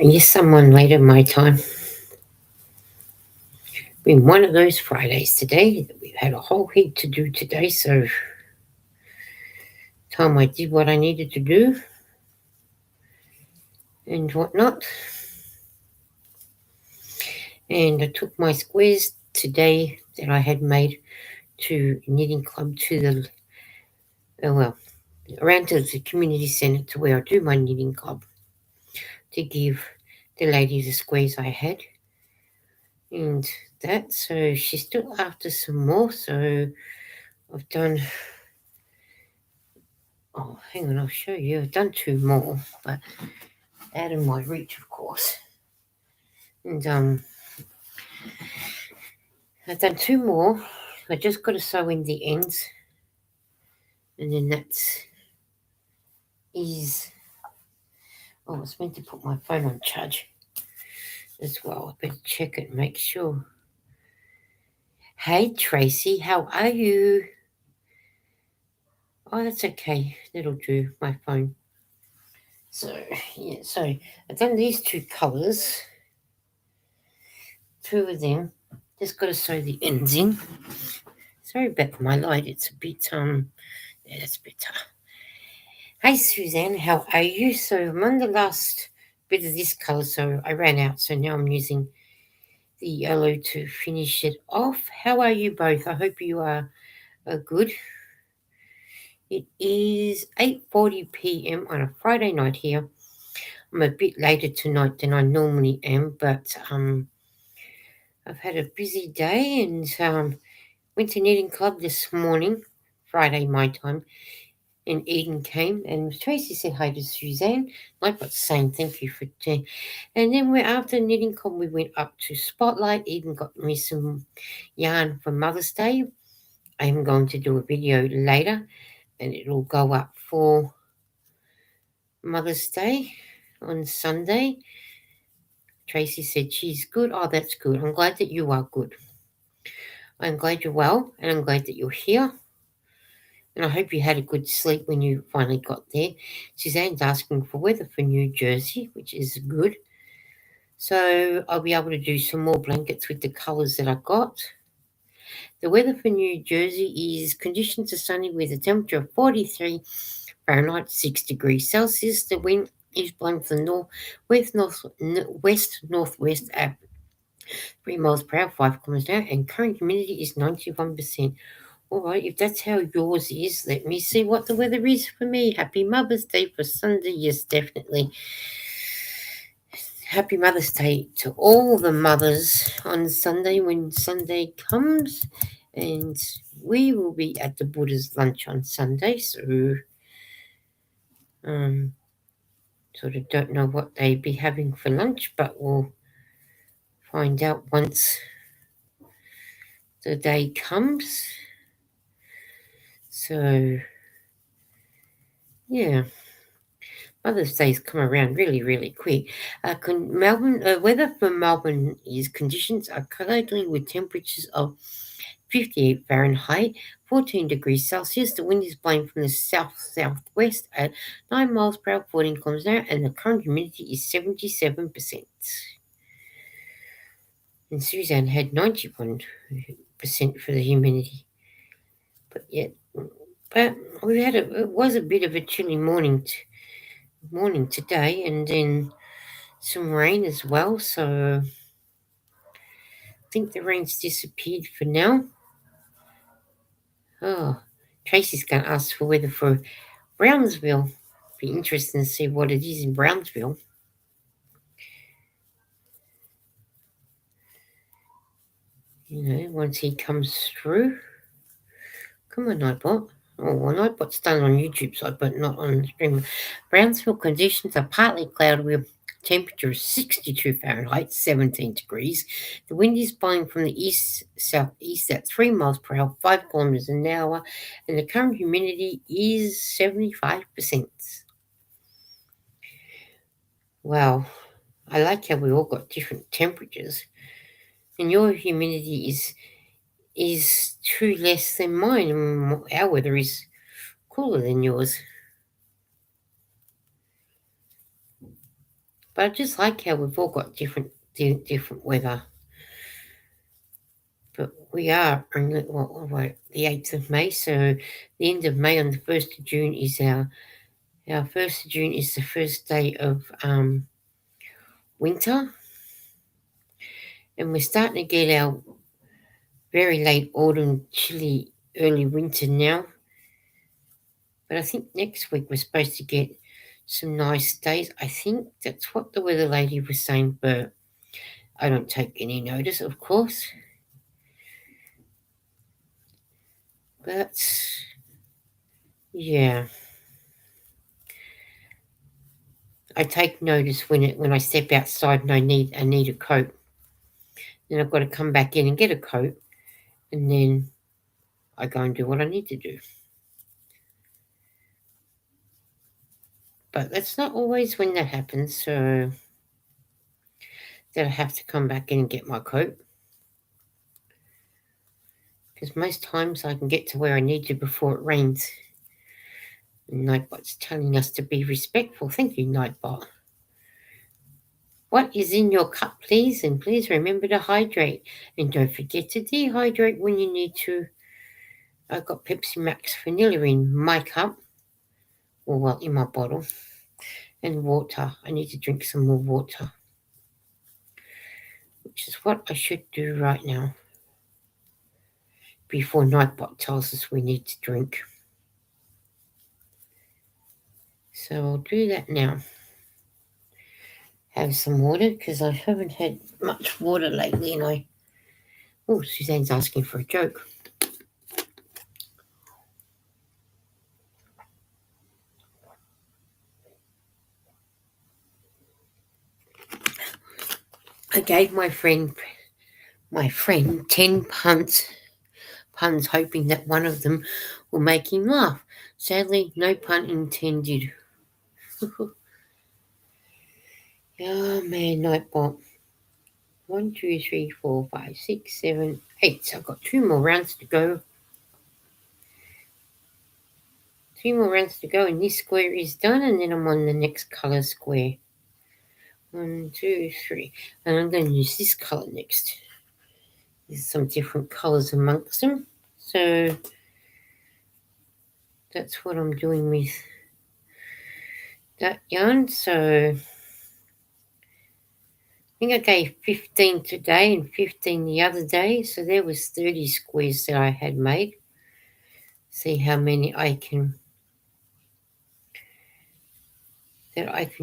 And yes, someone later my time. Been one of those Fridays today. We've had a whole heap to do today, so time I did what I needed to do and whatnot. And I took my squares today that I had made to knitting club to the well around to the community centre to where I do my knitting club to give the ladies the squares I had and that. So she's still after some more. So I've done. Oh, hang on, I'll show you. I've done two more, but out of my reach, of course. And I've done two more. I just got to sew in the ends, and then that's is. Oh, I was meant to put my phone on charge as well. I better check it and make sure. Hey Tracy, how are you? Oh, that's okay. That'll do. My phone. So yeah, so I've done these two colours. Two of them. Just got to sew the ends in. Sorry about my light. It's a bit yeah, that's better. Hey Suzanne, how are you? So I'm on the last bit of this colour, so I ran out, so now I'm using the yellow to finish it off. How are you both? I hope you are good. It is 8:40 p.m. on a Friday night here. I'm a bit later tonight than I normally am, but I've had a busy day and went to knitting club this morning, Friday my time, and Eden came and Tracy said hi to Suzanne. Like but saying thank you for Jen. And then we're after knitting club we went up to Spotlight. Eden got me some yarn for Mother's Day. I am going to do a video later and it'll go up for Mother's Day on Sunday. Tracy said she's good. Oh, that's good. I'm glad that you are good. I'm glad you're well and I'm glad that you're here. And I hope you had a good sleep when you finally got there. Suzanne's asking for weather for New Jersey, which is good. So I'll be able to do some more blankets with the colours that I got. The weather for New Jersey is conditions are sunny with a temperature of 43 Fahrenheit, 6 degrees Celsius. The wind is blowing from the west northwest at 3 miles per hour, 5 kilometers an hour, and current humidity is 91%. All right, if that's how yours is, let me see what the weather is for me. Happy Mother's Day for Sunday. Yes, definitely. Happy Mother's Day to all the mothers on Sunday when Sunday comes. And we will be at the Buddha's lunch on Sunday. So, um, sort of don't know what they be having for lunch, but we'll find out once the day comes. So, yeah. Mother's Day's come around really, really quick. Melbourne weather for Melbourne is conditions are cloudy with temperatures of 58 Fahrenheit, 14 degrees Celsius. The wind is blowing from the south-southwest at 9 miles per hour, 14 kilometers an hour, and the current humidity is 77%. And Suzanne had 91% for the humidity. But yet, but we had it was a bit of a chilly morning today, and then some rain as well. So I think the rain's disappeared for now. Oh, Tracy's going to ask for weather for Brownsville. Be interesting to see what it is in Brownsville. You know, once he comes through. Come on, Nightbot. Oh, well, Nightbot's done on YouTube side, but not on the stream. Brownsville conditions are partly cloudy with temperature of 62 Fahrenheit, 17 degrees. The wind is blowing from the east-southeast at 3 miles per hour, 5 kilometers an hour, and the current humidity is 75%. Wow, I like how we all got different temperatures. And your humidity is too less than mine, and our weather is cooler than yours. But I just like how we've all got different weather. But we are only the 8th of May, so the end of May on the 1st of June is our 1st of June is the first day of winter, and we're starting to get our very late autumn, chilly early winter now. But I think next week we're supposed to get some nice days. I think that's what the weather lady was saying, but I don't take any notice, of course. But yeah, I take notice when I step outside and I need a coat. Then I've got to come back in and get a coat, and then I go and do what I need to do. But that's not always when that happens, so that I have to come back in and get my coat. Because most times I can get to where I need to before it rains. And Nightbot's telling us to be respectful. Thank you, Nightbot. What is in your cup, please? And please remember to hydrate. And don't forget to dehydrate when you need to. I've got Pepsi Max vanilla in my cup. Or, well, in my bottle. And water. I need to drink some more water. Which is what I should do right now. Before Nightbot tells us we need to drink. So I'll do that now. Have some water because I haven't had much water lately, and oh, Suzanne's asking for a joke. I gave my friend 10 puns, hoping that one of them will make him laugh. Sadly, no pun intended. Oh man, Nightbot. 1, 2, 3, 4, 5, 6, 7, 8. So I've got 2 more rounds to go. 2 more rounds to go, and this square is done, and then I'm on the next colour square. 1, 2, 3. And I'm going to use this colour next. There's some different colours amongst them. So that's what I'm doing with that yarn. So I think I gave 15 today and 15 the other day. So there was 30 squares that I had made. See how many I can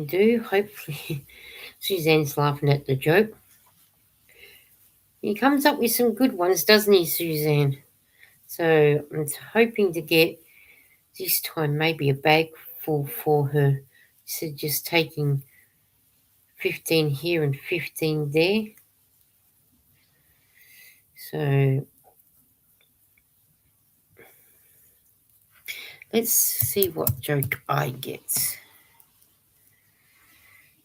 do. Hopefully Suzanne's laughing at the joke. He comes up with some good ones, doesn't he, Suzanne? So I'm hoping to get this time maybe a bag full for her. So just taking 15 here and 15 there. So let's see what joke I get.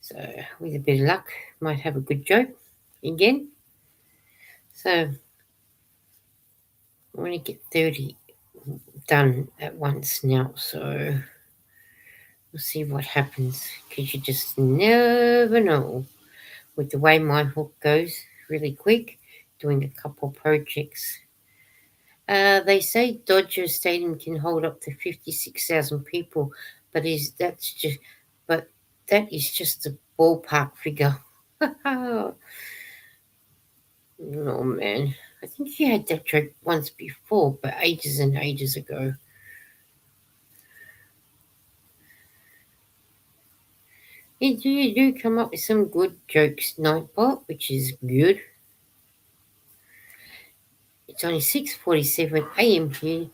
So with a bit of luck, might have a good joke again. So I want to get 30 done at once now. So we'll see what happens, because you just never know with the way my hook goes really quick, doing a couple projects. They say Dodger Stadium can hold up to 56,000 people, but that is just a ballpark figure. Oh man, I think you had that joke once before, but ages and ages ago. You do come up with some good jokes, Nightbot, which is good. It's only 6:47 a.m. here,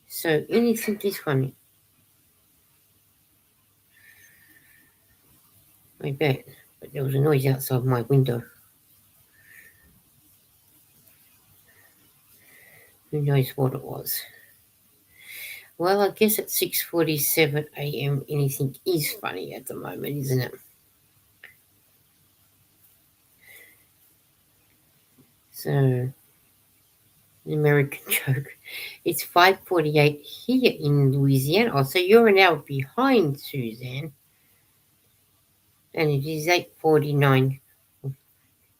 so anything is funny. I bet, but there was a noise outside my window. Who knows what it was? Well, I guess at 6:47 a.m. anything is funny at the moment, isn't it? So, an American joke. It's 5:48 here in Louisiana. Oh, so you're an hour behind, Suzanne. and it is 8:49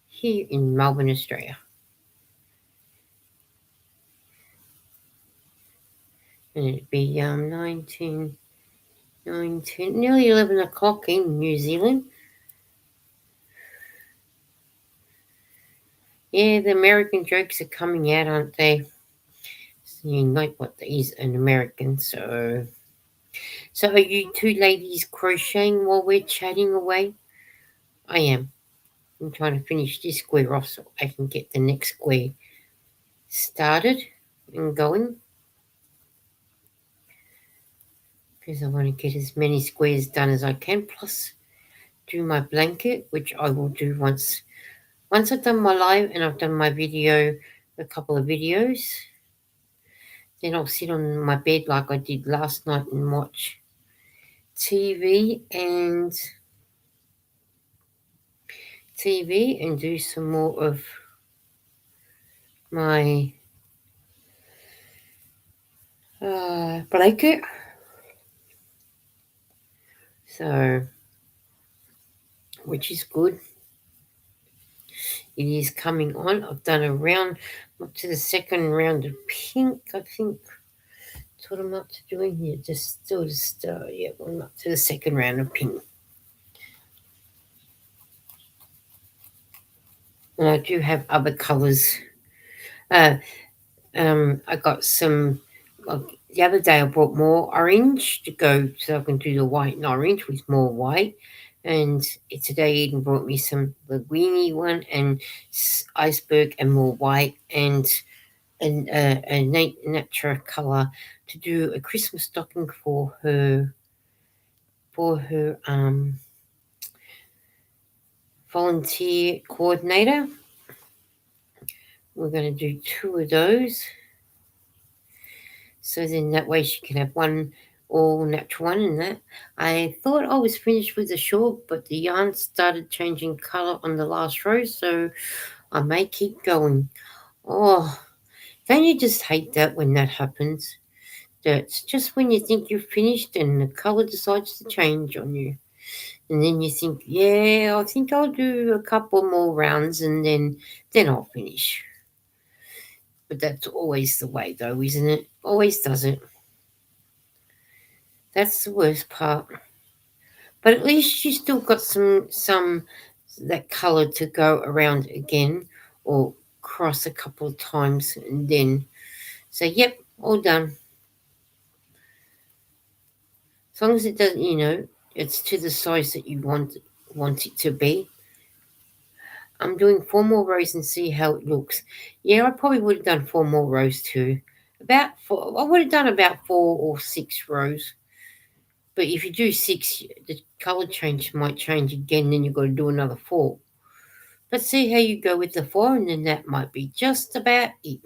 here in Melbourne, Australia. And it'd be 19, nearly 11 o'clock in New Zealand. Yeah, the American jokes are coming out, aren't they? So you know what is an American. So are you two ladies crocheting while we're chatting away? I am. I'm trying to finish this square off so I can get the next square started and going. Because I want to get as many squares done as I can, plus do my blanket, which I will do once I've done my live and I've done my video, a couple of videos. Then I'll sit on my bed like I did last night and watch TV and do some more of my blanket. So, which is good. It is coming on. I've done a round, up to the second round of pink, I think. That's what I'm up to doing here. Yeah, I'm up to the second round of pink. And I do have other colours. I got some, like, the other day I brought more orange to go so I can do the white and orange with more white. And today Eden brought me some linguine one and iceberg and more white and a natural colour to do a Christmas stocking for her volunteer coordinator. We're going to do two of those. So then that way she can have one all natural one and that. I thought I was finished with the shawl, but the yarn started changing colour on the last row, so I may keep going. Oh, don't you just hate that when that happens? That's just when you think you're finished and the colour decides to change on you. And then you think, yeah, I think I'll do a couple more rounds and then I'll finish. But that's always the way though, isn't it? Always does it. That's the worst part. But at least you still got some that colour to go around again or cross a couple of times and then say, yep, all done. As long as it doesn't, it's to the size that you want it to be. I'm doing 4 more rows and see how it looks. Yeah, I probably would have done 4 more rows too. I would have done about 4 or 6 rows. But if you do 6, the colour change might change again, then you've got to do another 4. But see how you go with the 4, and then that might be just about it.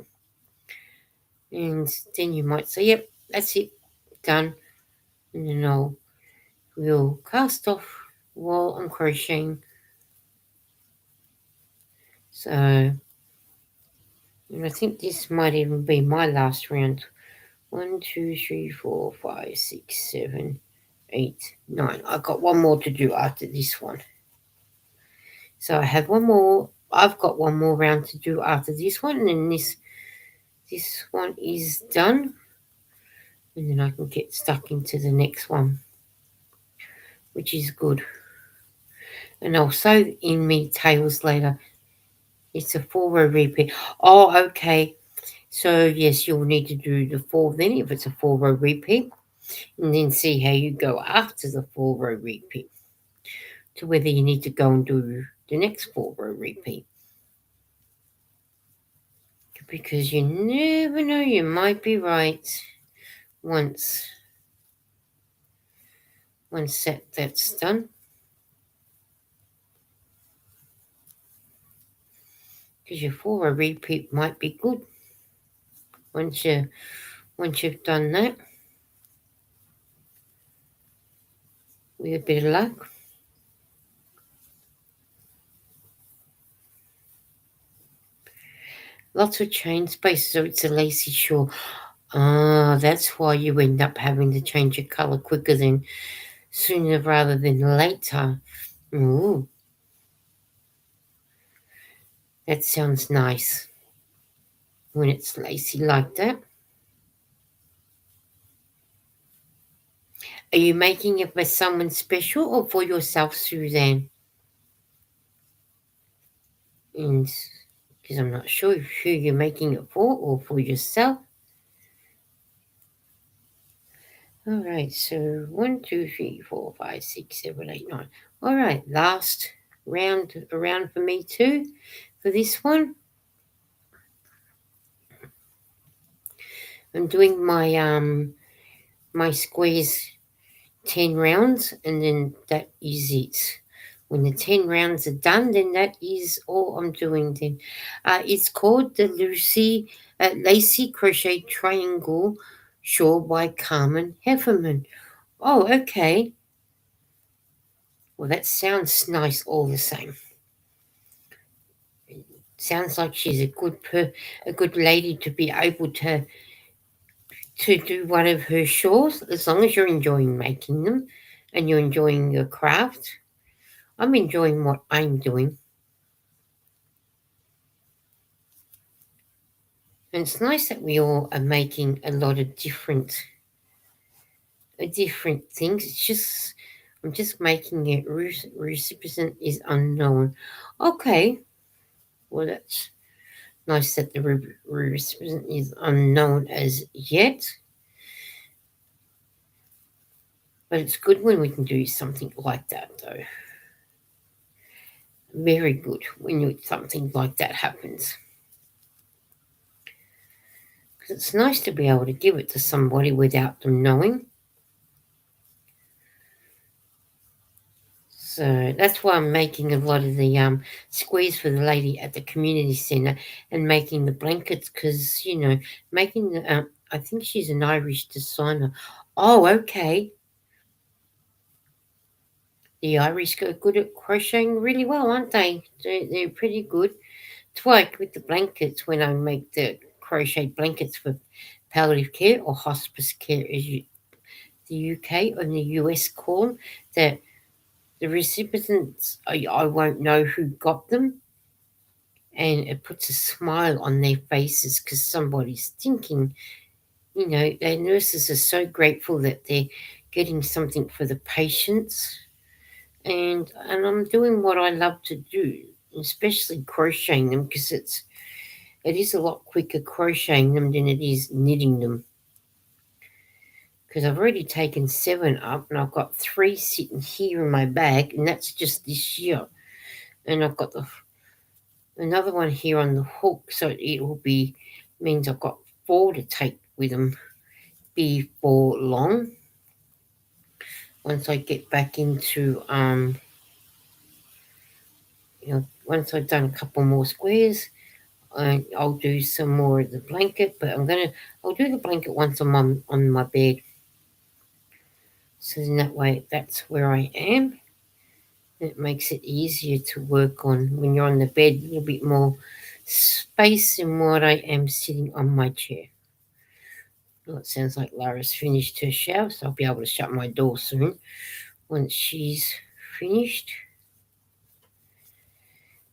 And then you might say, yep, that's it, done. And then we'll cast off while I'm crocheting. So, and I think this might even be my last round. 1, 2, 3, 4, 5, 6, 7, 8, 9. I've got one more to do after this one. So I have one more. I've got one more round to do after this one, and then this one is done. And then I can get stuck into the next one, which is good. And I'll sew in me tails later. It's a 4-row repeat. Oh, okay. So yes, you'll need to do the 4 then if it's a 4-row repeat, and then see how you go after the 4-row repeat to whether you need to go and do the next 4-row repeat. Because you never know, you might be right once that's done. Because your 4-row repeat might be good once you've done that with a bit of luck. Lots of chain space, so it's a lacy shawl. That's why you end up having to change your colour quicker than sooner rather than later. Ooh, that sounds nice when it's lacy like that. Are you making it for someone special or for yourself, Suzanne? And because I'm not sure who you're making it for or for yourself. All right, so 1, 2, 3, 4, 5, 6, 7, 8, 9. All right, last round around for me too. For this one, I'm doing my squares 10 rounds, and then that is it. When the 10 rounds are done, then that is all I'm doing. Then, it's called the Lacy Crochet Triangle Shawl by Carmen Hefferman. Oh, okay. Well, that sounds nice all the same. Sounds like she's a good lady to be able to do one of her shawls, as long as you're enjoying making them and you're enjoying your craft. I'm enjoying what I'm doing. And it's nice that we all are making a lot of different things. It's just I'm just making it recipient is unknown. Okay, well that's nice that the recipient is unknown as yet. But it's good when we can do something like that, though. Very good when something like that happens. Because it's nice to be able to give it to somebody without them knowing. So that's why I'm making a lot of the squares for the lady at the community centre and making the blankets because, making the, I think she's an Irish designer. Oh, okay. The Irish are good at crocheting really well, aren't they? They're pretty good. It's like with the blankets when I make the crochet blankets for palliative care or hospice care, as the UK and the US call them, that the recipients, I won't know who got them, and it puts a smile on their faces because somebody's thinking, their nurses are so grateful that they're getting something for the patients, and I'm doing what I love to do, especially crocheting them because it is a lot quicker crocheting them than it is knitting them. Because I've already taken 7 up and I've got 3 sitting here in my bag, and that's just this year. And I've got another one here on the hook, so it will be means I've got 4 to take with them before long. Once I get back into once I've done a couple more squares, I'll do some more of the blanket. But I'll do the blanket once I'm on my bed. So in that way, that's where I am. It makes it easier to work on when you're on the bed, a little bit more space than what I am sitting on my chair. Well, it sounds like Lara's finished her shower, so I'll be able to shut my door soon once she's finished.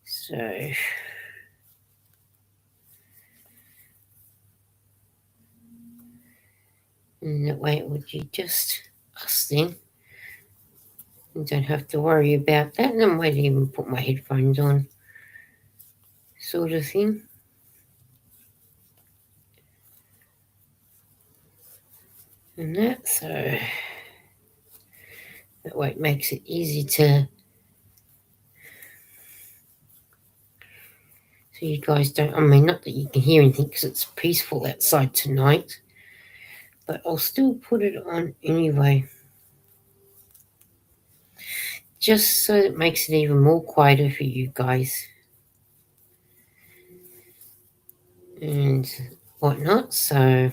So, and that way it would be just us then. I don't have to worry about that, and I might even put my headphones on, sort of thing. And that, so that way it makes it easy to, so you guys don't, not that you can hear anything because it's peaceful outside tonight, but I'll still put it on anyway. Just so it makes it even more quieter for you guys. And whatnot, so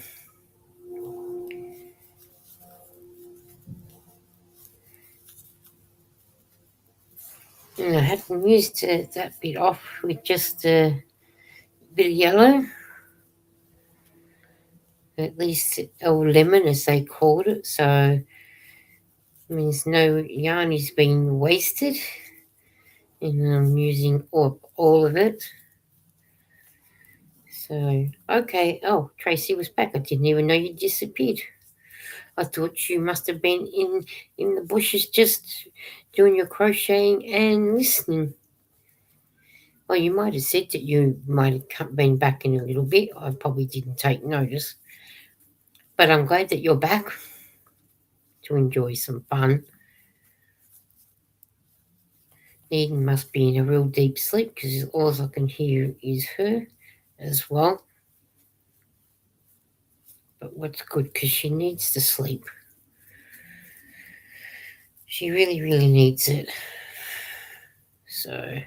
and I hadn't used that bit off with just a bit of yellow, at least, or lemon as they called it, so it means no yarn is being wasted. and I'm using all of it. So, okay. Oh, Tracy was back. I didn't even know you disappeared. I thought you must have been in the bushes just doing your crocheting and listening. Well, you might have said that you might have been back in a little bit. I probably didn't take notice. But I'm glad that you're back to enjoy some fun. Eden must be in a real deep sleep because all I can hear is her as well. But what's good because she needs to sleep. She really, really needs it. So,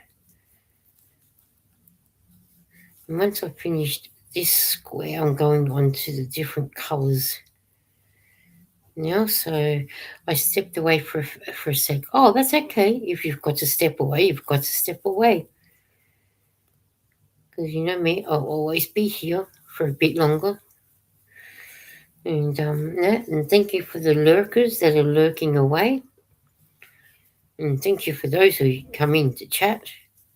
once I've finished this square, I'm going on to the different colours now. So, I stepped away for a sec. Oh, that's okay. If you've got to step away, you've got to step away. Because you know me, I'll always be here for a bit longer. And thank you for the lurkers that are lurking away. And thank you for those who come in to chat.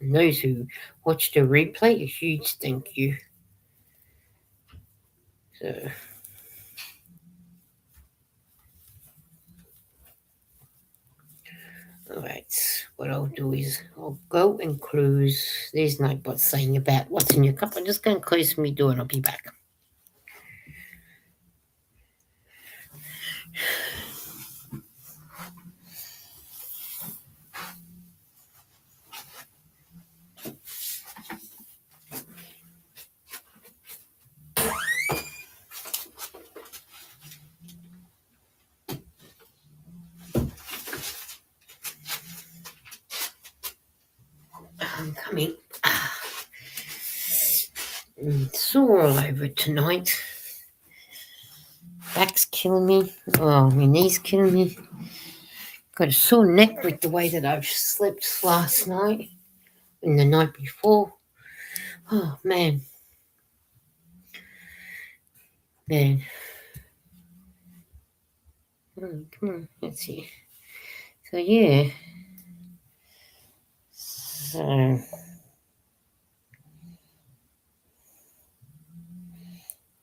And those who watch the replay, a huge thank you. So, alright, what I'll do is I'll go and close. There's Nightbot saying about what's in your cup. I'm just going to close my door and I'll be back. I'm coming. Sore all over tonight. Back's killing me. Oh, my knees killing me. Got a sore neck with the way that I've slept last night and the night before. Oh, man. Man. Come on, let's see. So, yeah. So,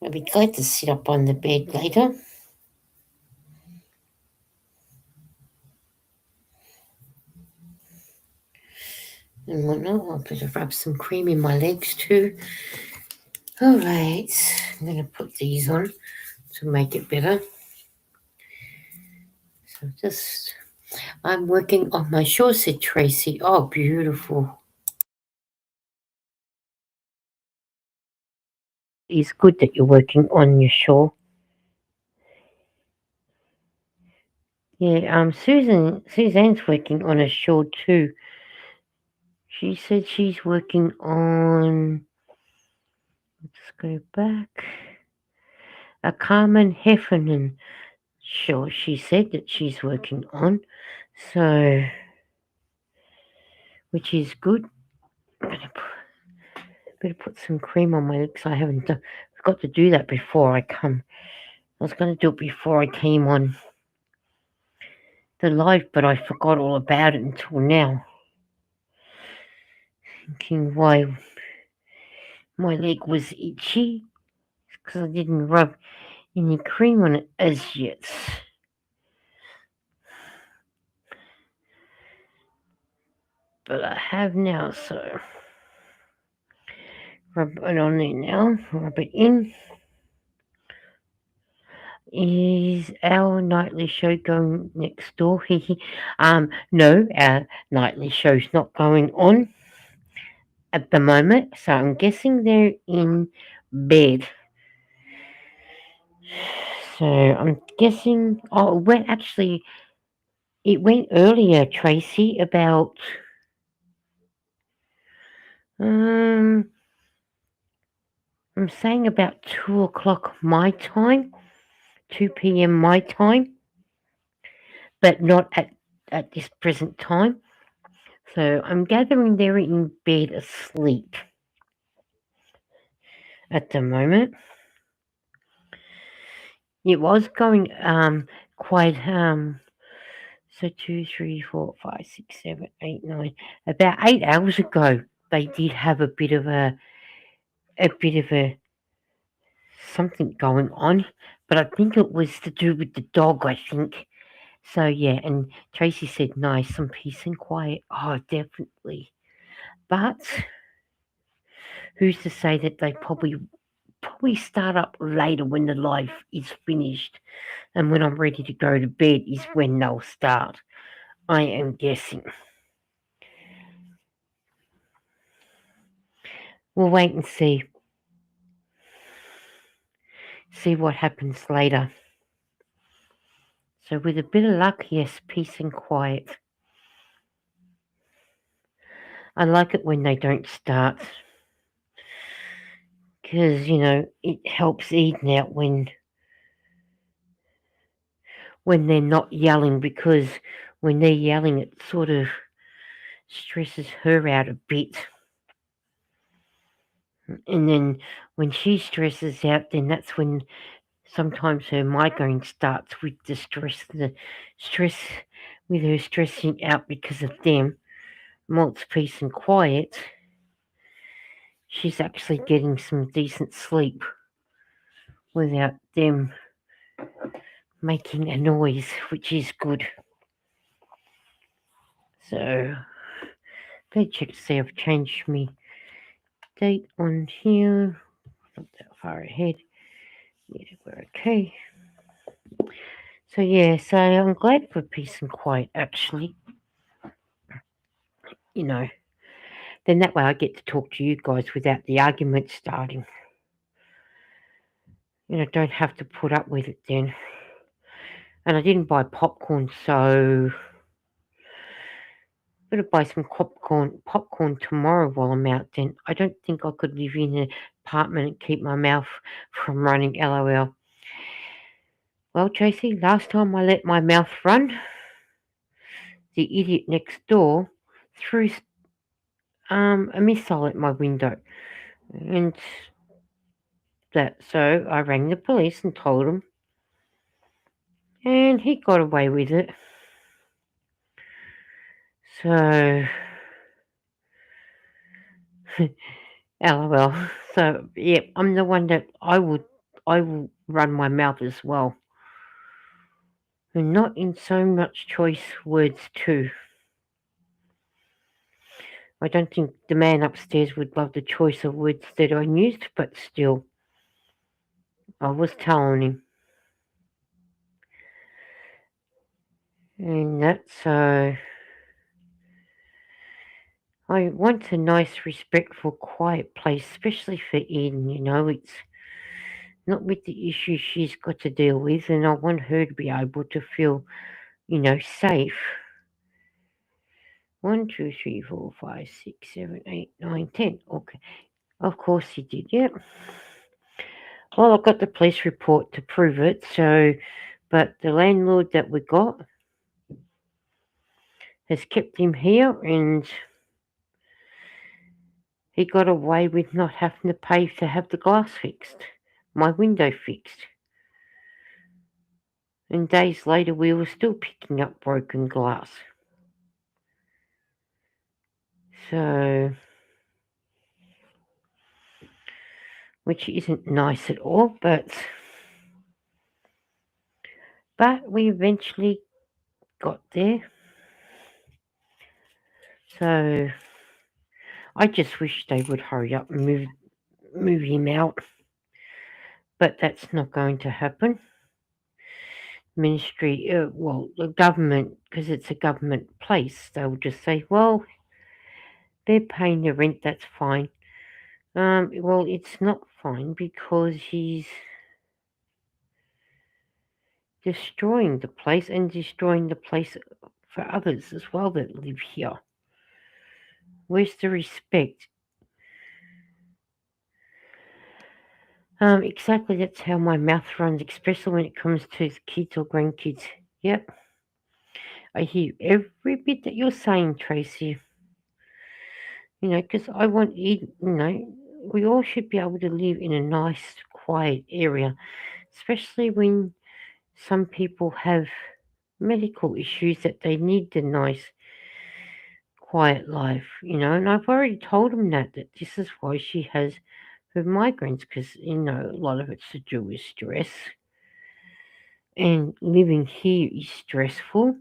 I'll be glad to sit up on the bed later. And whatnot. I'll better rub some cream in my legs too. Alright, I'm going to put these on to make it better. So I'm working on my shore, said Tracy. Oh, beautiful. It's good that you're working on your shore. Yeah, Suzanne's working on a shawl too. She said she's working on, let's go back, a Carmen Heffernan shawl. She said that she's working on, so, which is good. I'm gonna better put some cream on my lips. I haven't done, I've got to do that before I come. I was going to do it before I came on the live, but I forgot all about it until now. Thinking why my leg was itchy because I didn't rub any cream on it as yet. But I have now, so rub it on there now. Rub it in. Is our nightly show going next door? No, our nightly show's not going on at the moment, so I'm guessing they're in bed. So I'm guessing. Oh, it went earlier, Tracy. About I'm saying about 2 o'clock my time, 2 p.m. my time, but not at this present time. So I'm gathering they're in bed asleep at the moment. It was going quite So 2, 3, 4, 5, 6, 7, 8, 9. About 8 hours ago, they did have a bit of a something going on, but I think it was to do with the dog. I think so. Yeah, and Tracy said, "Nice, some peace and quiet." Oh, definitely. But who's to say that they probably start up later when the life is finished, and when I'm ready to go to bed is when they'll start. I am guessing. We'll wait and see what happens later. So with a bit of luck, yes, peace and quiet. I like it when they don't start because it helps Eden out when they're not yelling, because when they're yelling it sort of stresses her out a bit. And then when she stresses out, then that's when sometimes her migraine starts with the stress with her stressing out because of them. While it's peace and quiet, she's actually getting some decent sleep without them making a noise, which is good. So, better check to see I've changed my date on here. Not that far ahead. Yeah, we're okay. So yeah, so I'm glad for peace and quiet actually. You know, then that way I get to talk to you guys without the argument starting. Don't have to put up with it then. And I didn't buy popcorn, so I'm gonna buy some popcorn tomorrow while I'm out. Then I don't think I could live in an apartment and keep my mouth from running. LOL. Well, Tracy, last time I let my mouth run, the idiot next door threw a missile at my window, and so I rang the police and told him, and he got away with it. So, LOL. So yeah, I'm the one that I will run my mouth as well, and not in so much choice words too. I don't think the man upstairs would love the choice of words that I used, but still, I was telling him, and that's I want a nice, respectful, quiet place, especially for Eden. It's not with the issues she's got to deal with, and I want her to be able to feel, safe. 1, 2, 3, 4, 5, 6, 7, 8, 9, 10. Okay. Of course he did, yeah. Well, I've got the police report to prove it, but the landlord that we got has kept him here, and he got away with not having to pay to have the glass fixed, my window fixed. And days later, we were still picking up broken glass. So, which isn't nice at all, but we eventually got there. So, I just wish they would hurry up and move him out, but that's not going to happen. Ministry, well, the government, because it's a government place, they'll just say, well, they're paying the rent, that's fine. Well, it's not fine because he's destroying the place and destroying the place for others as well that live here. Where's the respect? Exactly, that's how my mouth runs, especially when it comes to kids or grandkids. Yep. I hear every bit that you're saying, Tracy. Because I want we all should be able to live in a nice, quiet area, especially when some people have medical issues that they need the nice, quiet life, And I've already told them that this is why she has her migraines, because, a lot of it's to do with stress. And living here is stressful,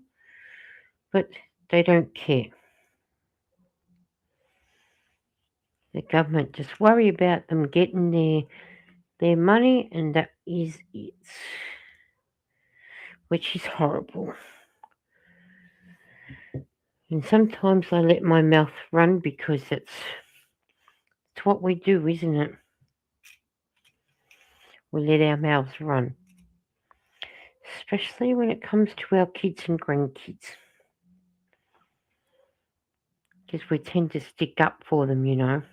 but they don't care. The government just worry about them getting their money, and that is it, which is horrible. And sometimes I let my mouth run because it's what we do, isn't it? We let our mouths run, especially when it comes to our kids and grandkids, because we tend to stick up for them,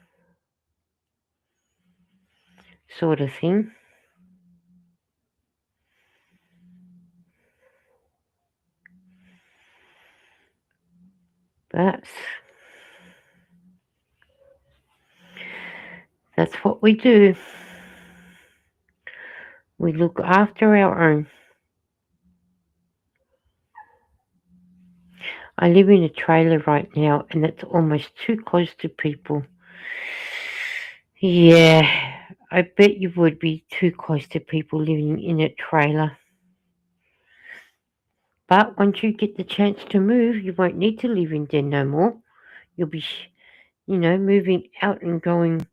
sort of thing. But that's what we do. We look after our own. I live in a trailer right now, and it's almost too close to people. Yeah, I bet you would be too close to people living in a trailer. But once you get the chance to move, you won't need to live in there no more. You'll be, moving out and going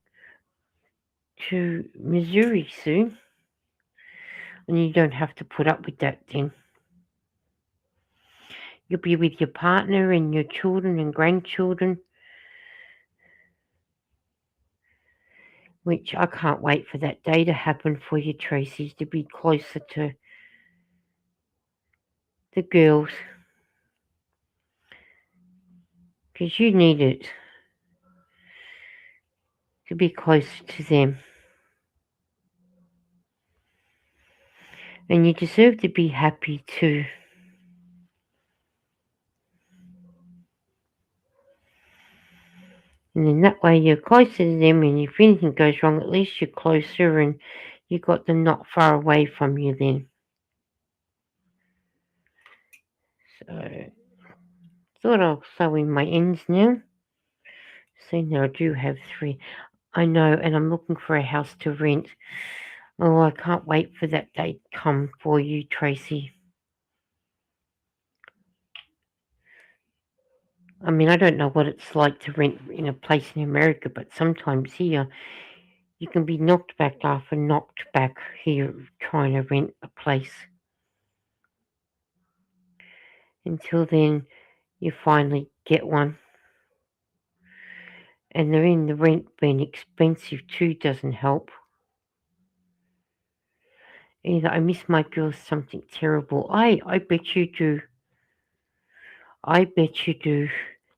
to Missouri soon. And you don't have to put up with that then. You'll be with your partner and your children and grandchildren, which I can't wait for that day to happen for you, Tracy, to be closer to the girls. Because you need it to be closer to them. And you deserve to be happy too. And then that way you're closer to them, and if anything goes wrong, at least you're closer and you got them not far away from you then. So, thought I'll sew in my ends now. See, now I do have 3. I know, and I'm looking for a house to rent. Oh, I can't wait for that day to come for you, Tracy. I mean, I don't know what it's like to rent in a place in America, but sometimes here you can be knocked back after knocked back here trying to rent a place. Until then, you finally get one. And the rent being expensive too doesn't help. Either I miss my girls something terrible. I bet you do. I bet you do.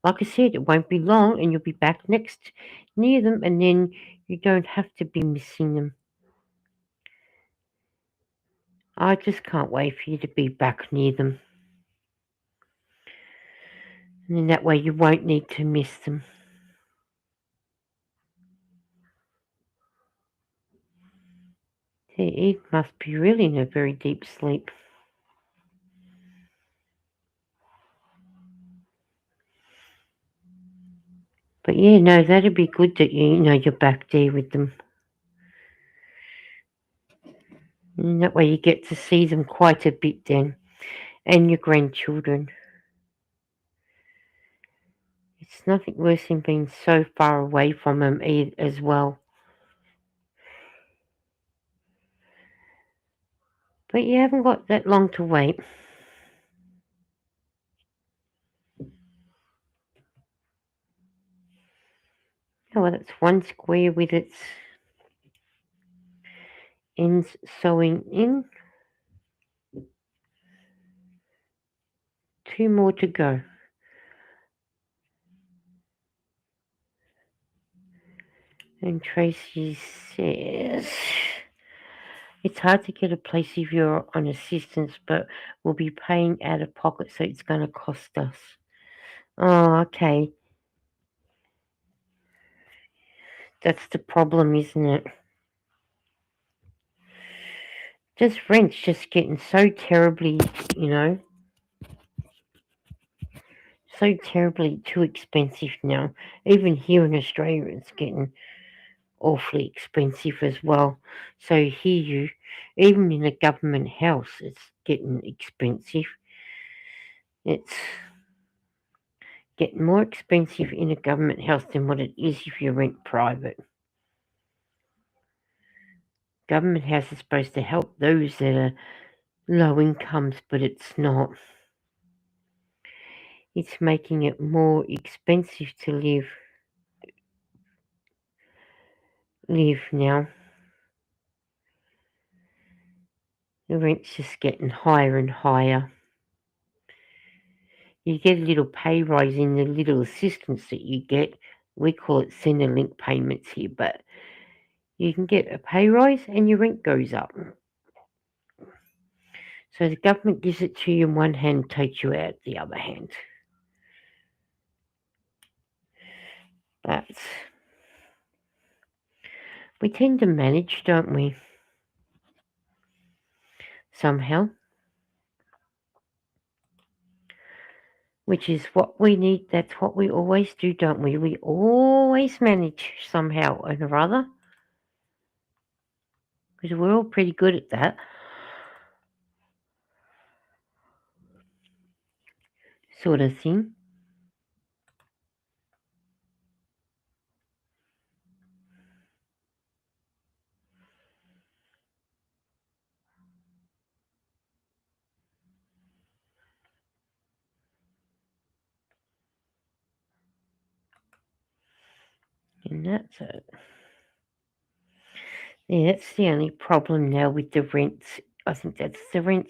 Like I said, it won't be long and you'll be back next near them, and then you don't have to be missing them. I just can't wait for you to be back near them. And then that way you won't need to miss them. It must be really in a very deep sleep. But yeah, no, that'd be good that you're back there with them. And that way you get to see them quite a bit then, and your grandchildren. It's nothing worse than being so far away from them as well. But you haven't got that long to wait. Oh, well, that's one square with its ends sewing in. 2 more to go. And Tracy says, it's hard to get a place if you're on assistance, but we'll be paying out of pocket, so it's going to cost us. Oh, okay. That's the problem, isn't it? Just rent's just getting so terribly, so terribly too expensive now. Even here in Australia, it's getting awfully expensive as well. So here even in a government house, it's getting expensive. It's getting more expensive in a government house than what it is if you rent private. Government house is supposed to help those that are low incomes, but it's not. It's making it more expensive to live now. The rent's just getting higher and higher. You get a little pay rise in the little assistance that you get. We call it Centrelink payments here, but you can get a pay rise and your rent goes up. So the government gives it to you in one hand, takes you out the other hand. But we tend to manage, don't we? Somehow. Which is what we need. That's what we always do, don't we? We always manage somehow or other. Because we're all pretty good at that. Sort of thing. And that's it. Yeah, that's the only problem now with the rents. I think that's the rent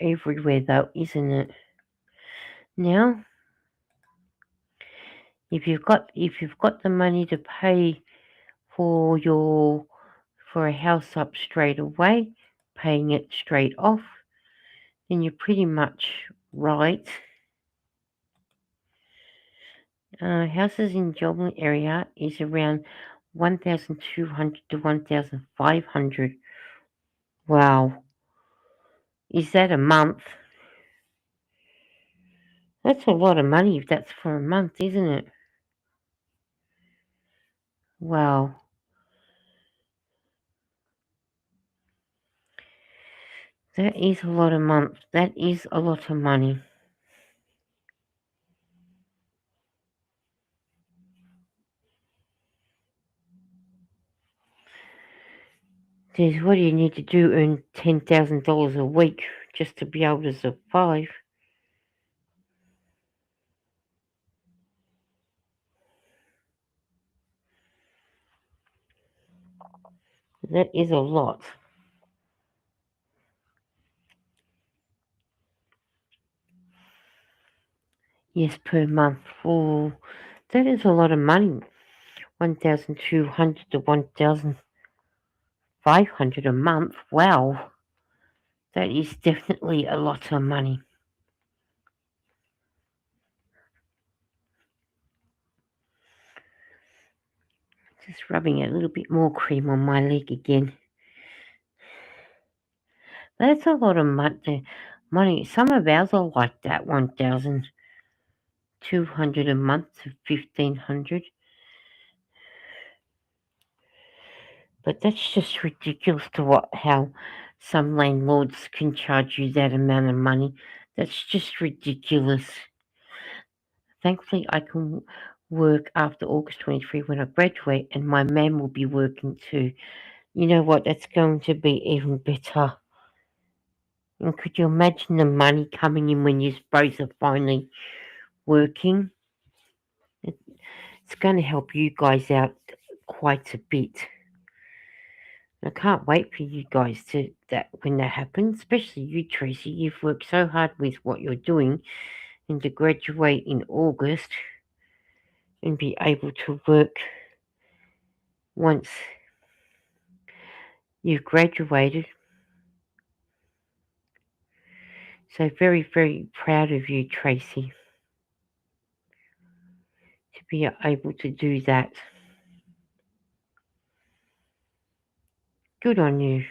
everywhere though, isn't it? Now, if you've got the money to pay for a house up straight away, paying it straight off, then you're pretty much right. Houses in Joblin area is around 1,200 to 1,500. Wow, is that a month? That's a lot of money if that's for a month, isn't it? Wow, that is a lot of month. That is a lot of money. What do you need to do? Earn $10,000 a week just to be able to survive? That is a lot. Yes, per month. Oh, that is a lot of money. 1,200 to 1,500 a month. Wow, that is definitely a lot of money. Just rubbing a little bit more cream on my leg again. That's a lot of money. Some of ours are like that, 1,200 a month to 1,500. But that's just ridiculous to how some landlords can charge you that amount of money. That's just ridiculous. Thankfully, I can work after August 23 when I graduate, and my man will be working too. You know what? That's going to be even better. And could you imagine the money coming in when you both are finally working? It's going to help you guys out quite a bit. I can't wait for you guys to that when that happens, especially you, Tracy. You've worked so hard with what you're doing, and to graduate in August and be able to work once you've graduated. So very, very proud of you, Tracy, to be able to do that. Good on you.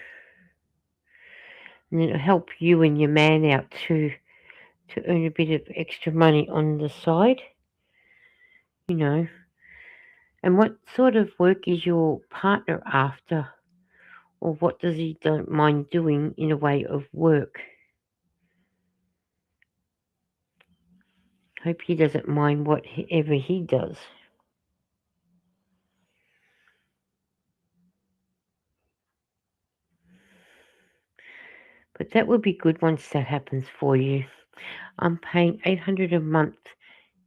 And it'll help you and your man out too. to earn a bit of extra money on the side, you know. And what sort of work is your partner after? Or what does he don't mind doing in a way of work? Hope he doesn't mind whatever he does. But that would be good once that happens for you. I'm paying 800 a month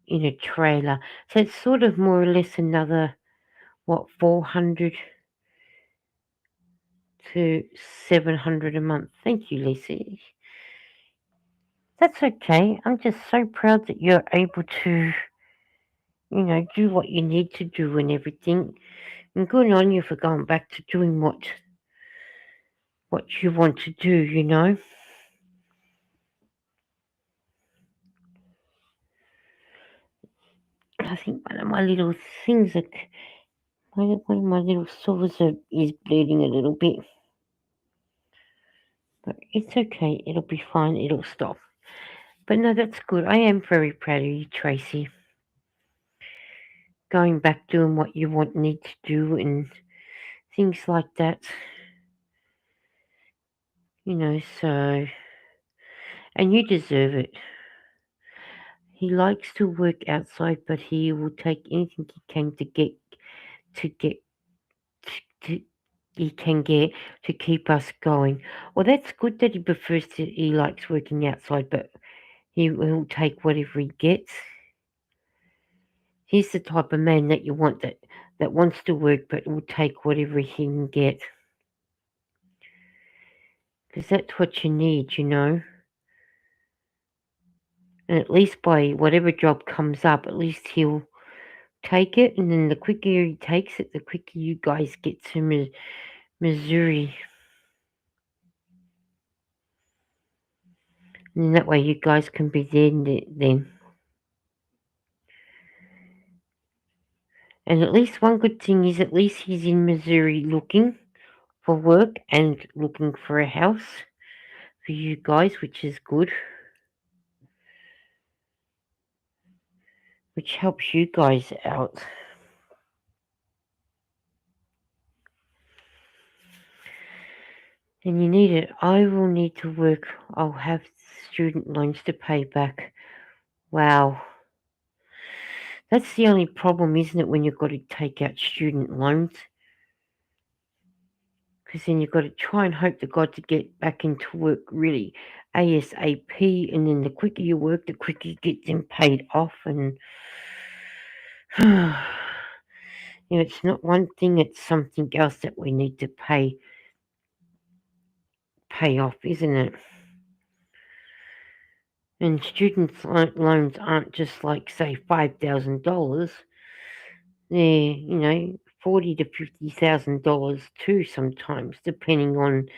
in a trailer. So it's sort of more or less another, what, 400 to 700 a month. Thank you, Lisa. That's okay. I'm just so proud that you're able to, do what you need to do and everything. And good on you for going back to doing what you want to do. I think one of my little things, one of my little sores is bleeding a little bit. But it's okay. It'll be fine. It'll stop. But no, that's good. I am very proud of you, Tracy. Going back doing what you need to do and things like that. So and you deserve it. He likes to work outside, but he will take anything he can to get to he can get to keep us going. Well, that's good that he likes working outside, but he will take whatever he gets. He's the type of man that you want that wants to work, but will take whatever he can get. Because that's what you need. And at least by whatever job comes up, at least he'll take it. And then the quicker he takes it, the quicker you guys get to Missouri. And that way you guys can be there then. And at least one good thing is at least he's in Missouri looking for work and looking for a house for you guys, which is good. Which helps you guys out. And you need it. I will need to work. I'll have student loans to pay back. Wow. That's the only problem, isn't it, when you've got to take out student loans? Because then you've got to try and hope to God to get back into work really ASAP. And then the quicker you work, the quicker you get them paid off. And it's not one thing, it's something else that we need to pay off, isn't it? And student loans aren't just like, say, $5,000. They're, $40,000 to $50,000 too sometimes, depending on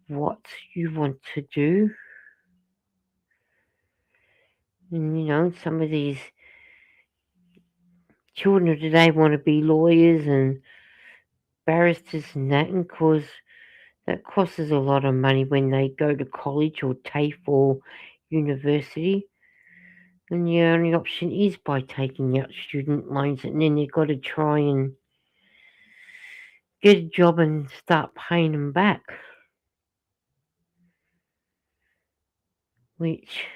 what you want to do. And some of these children of today want to be lawyers and barristers and that, and cause that costs a lot of money when they go to college or TAFE or university. And the only option is by taking out student loans, and then they've got to try and get a job and start paying them back. Which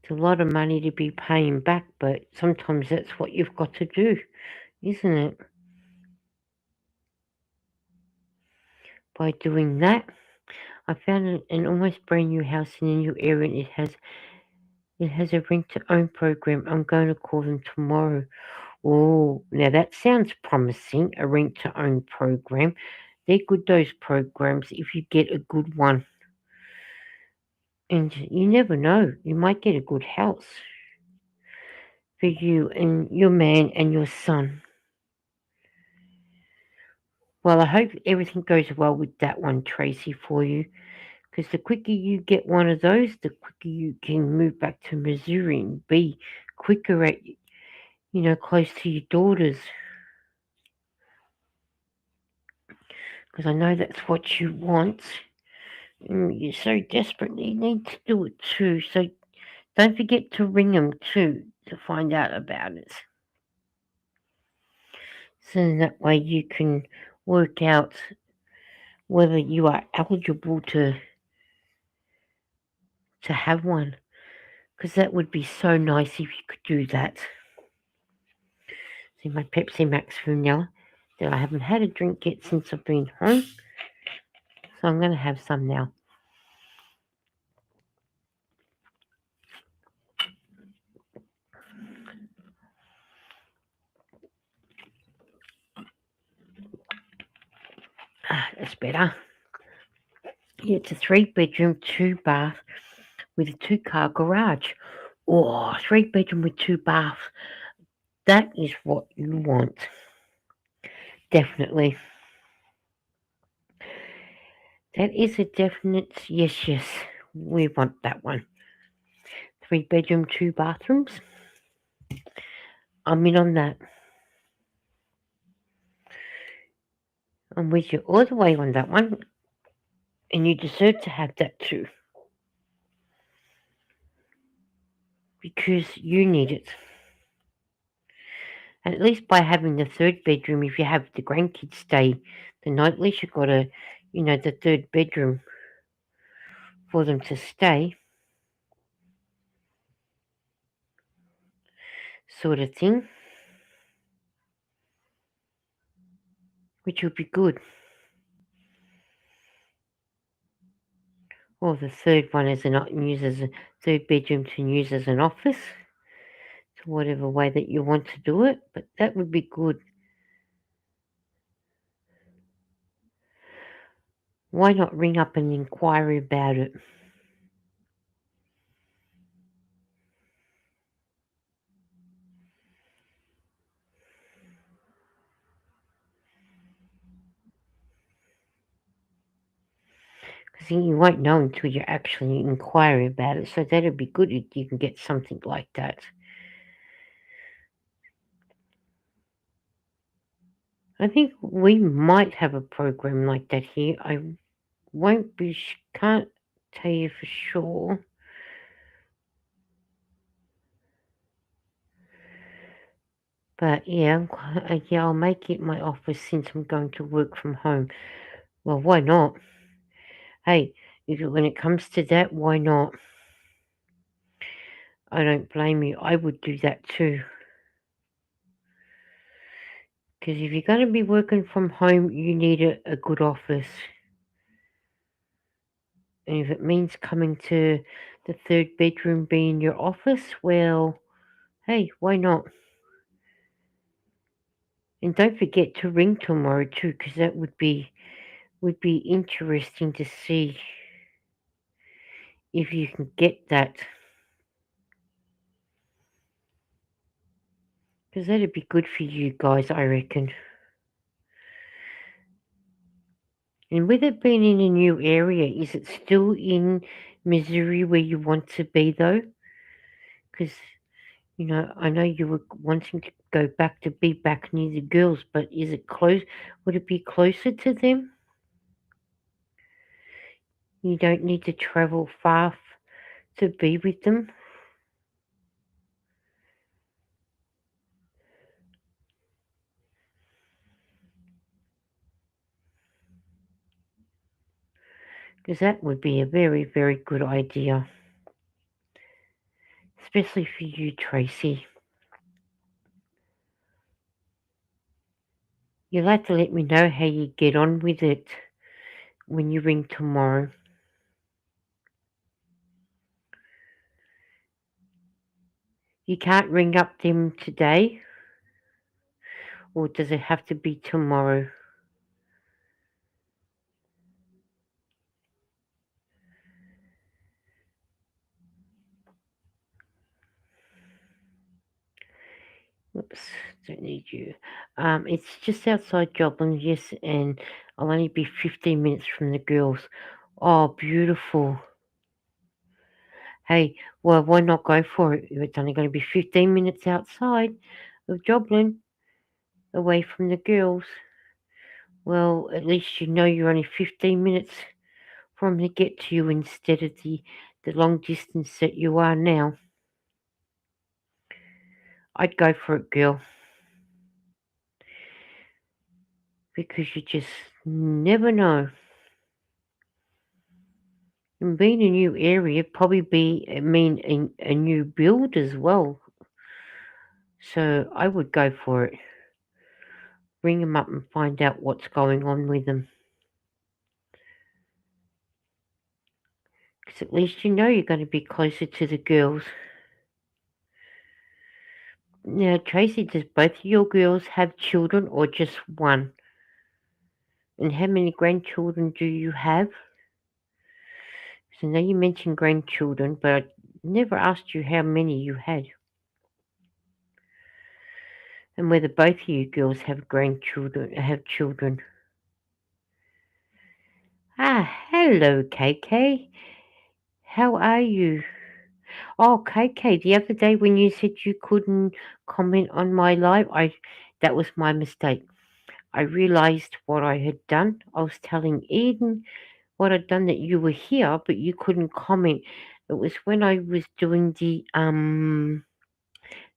it's a lot of money to be paying back, but sometimes that's what you've got to do, isn't it? By doing that, I found an almost brand new house in a new area, and it has a rent to own program. I'm going to call them tomorrow. Oh, now that sounds promising, a rent to own program. They're good, those programs, if you get a good one. And you never know, you might get a good house for you and your man and your son. Well, I hope everything goes well with that one, Tracy, for you. Because the quicker you get one of those, the quicker you can move back to Missouri and be quicker at, close to your daughters. Because I know that's what you want. You so desperately need to do it too, so don't forget to ring them too to find out about it. So that way you can work out whether you are eligible to have one. Because that would be so nice if you could do that. See my Pepsi Max vanilla that I haven't had a drink yet since I've been home. So I'm going to have some now. That's better. Yeah, it's a 3-bedroom, 2-bath with a 2-car garage. Oh, 3-bedroom with 2 baths. That is what you want. Definitely. That is a definite yes, yes. We want that one. 3-bedroom, 2 bathrooms. I'm in on that. I'm with you all the way on that one. And you deserve to have that too. Because you need it. And at least by having the 3rd bedroom, if you have the grandkids stay the night, at least you've got the 3rd bedroom for them to stay. Sort of thing. Which will be good. Or the 3rd one as use as a 3rd bedroom to use as an office. To whatever way that you want to do it. But that would be good. Why not ring up and inquire about it? Because you won't know until you actually inquire about it. So that'd be good if you can get something like that. I think we might have a program like that here. I can't tell you for sure. But yeah, I'll make it my office since I'm going to work from home. Well, why not? Hey, when it comes to that, why not? I don't blame you. I would do that too. Because if you're going to be working from home, you need a good office. And if it means coming to the 3rd bedroom being your office, well, hey, why not? And don't forget to ring tomorrow too, because that would be interesting to see if you can get that. Because that'd be good for you guys, I reckon. And with it being in a new area, is it still in Missouri where you want to be though? Because I know you were wanting to go back to be back near the girls, but is it close? Would it be closer to them? You don't need to travel far to be with them. Because that would be a very, very good idea. Especially for you, Tracy. You'll have to let me know how you get on with it when you ring tomorrow. You can't ring up them today, or does it have to be tomorrow? Oops, don't need you. It's just outside Joplin, yes, and I'll only be 15 minutes from the girls. Oh, beautiful. Hey, well, why not go for it? If it's only going to be 15 minutes outside of Joplin, away from the girls. Well, at least you know you're only 15 minutes from to get to you instead of the long distance that you are now. I'd go for it, girl, because you just never know. And being a new area, probably mean a new build as well. So I would go for it. Ring them up and find out what's going on with them. Because at least you know you're going to be closer to the girls. Now, Tracy, does both of your girls have children or just one? And how many grandchildren do you have? So now you mentioned grandchildren, but I never asked you how many you had. And whether both of you girls have children. Ah, hello, KK. How are you? Oh, KK, the other day when you said you couldn't comment on my live, that was my mistake. I realized what I had done. I was telling Eden what I'd done that you were here, but you couldn't comment. It was when I was doing the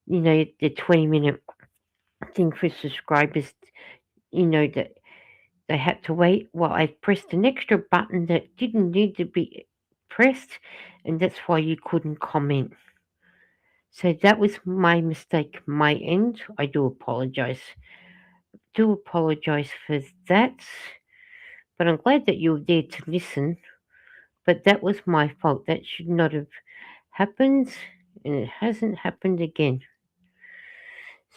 20-minute thing for subscribers, that they had to wait while I pressed an extra button that didn't need to be pressed, and that's why you couldn't comment. So that was my mistake, my end. I do apologize. Do apologize for that. But I'm glad that you were there to listen. But that was my fault. That should not have happened, and it hasn't happened again.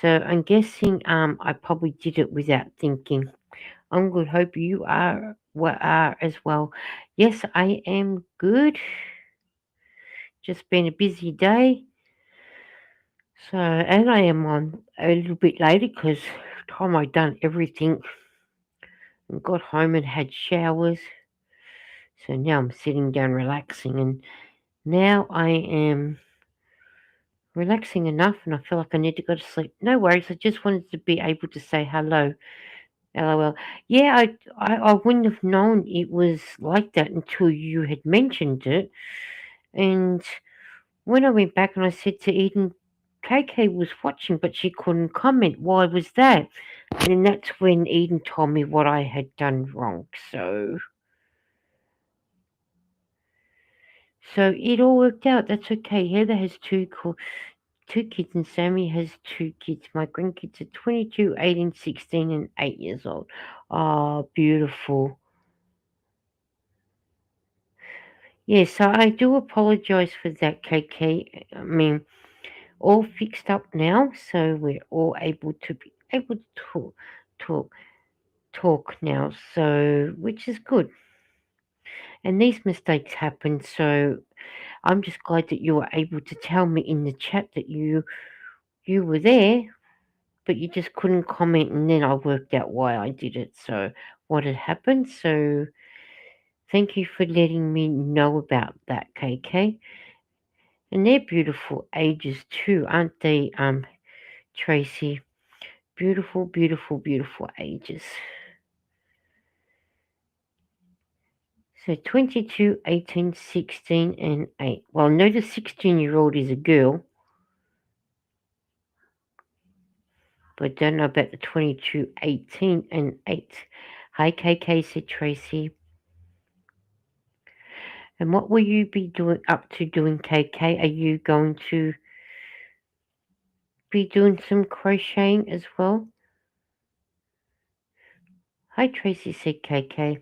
So I'm guessing I probably did it without thinking. I'm good. Hope you are as well. Yes, I am good. Just been a busy day. So, and I am on a little bit later because time I done everything and got home and had showers. So now I'm sitting down relaxing, and now I am relaxing enough and I feel like I need to go to sleep. No worries, I just wanted to be able to say hello. LOL. Yeah, I wouldn't have known it was like that until you had mentioned it. And when I went back and I said to Eden, KK was watching, but she couldn't comment. Why was that? And then that's when Eden told me what I had done wrong. So it all worked out. That's okay. Heather has two kids, and Sammy has two kids. My grandkids are 22, 18, 16, and 8 years old. Oh, beautiful. Yeah, so I do apologize for that, KK. I mean, all fixed up now, so we're all able to talk, talk now. So, which is good. And these mistakes happen, so I'm just glad that you were able to tell me in the chat that you were there, but you just couldn't comment, and then I worked out why I did it. So, what had happened? So, thank you for letting me know about that, KK. And they're beautiful ages too, aren't they, Tracy? Beautiful, beautiful, beautiful ages. So 22, 18, 16, and 8. Well, no, the 16-year-old is a girl, but don't know about the 22, 18, and 8. Hi, KK, said Tracy. And what will you be up to doing, KK? Are you going to be doing some crocheting as well? Hi, Tracy, said KK.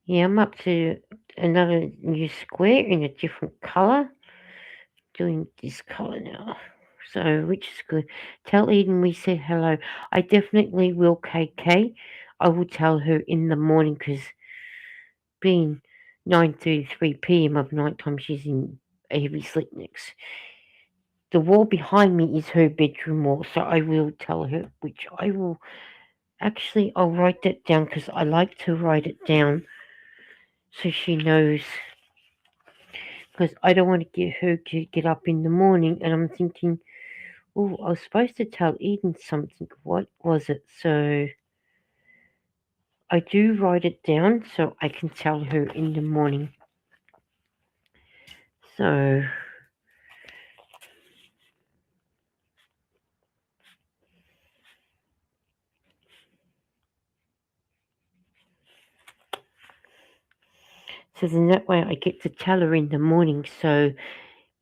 Yeah, I'm up to another new square in a different colour. Doing this colour now. So, which is good. Tell Eden we said hello. I definitely will, KK. I will tell her in the morning because being 9:33 p.m. of night time, she's in a heavy sleep next. The wall behind me is her bedroom wall, so I will tell her, which I will actually, I'll write that down because I like to write it down so she knows. Because I don't want to get her to get up in the morning, and I'm thinking, oh, I was supposed to tell Eden something. What was it? So I do write it down so I can tell her in the morning. So then that way I get to tell her in the morning. So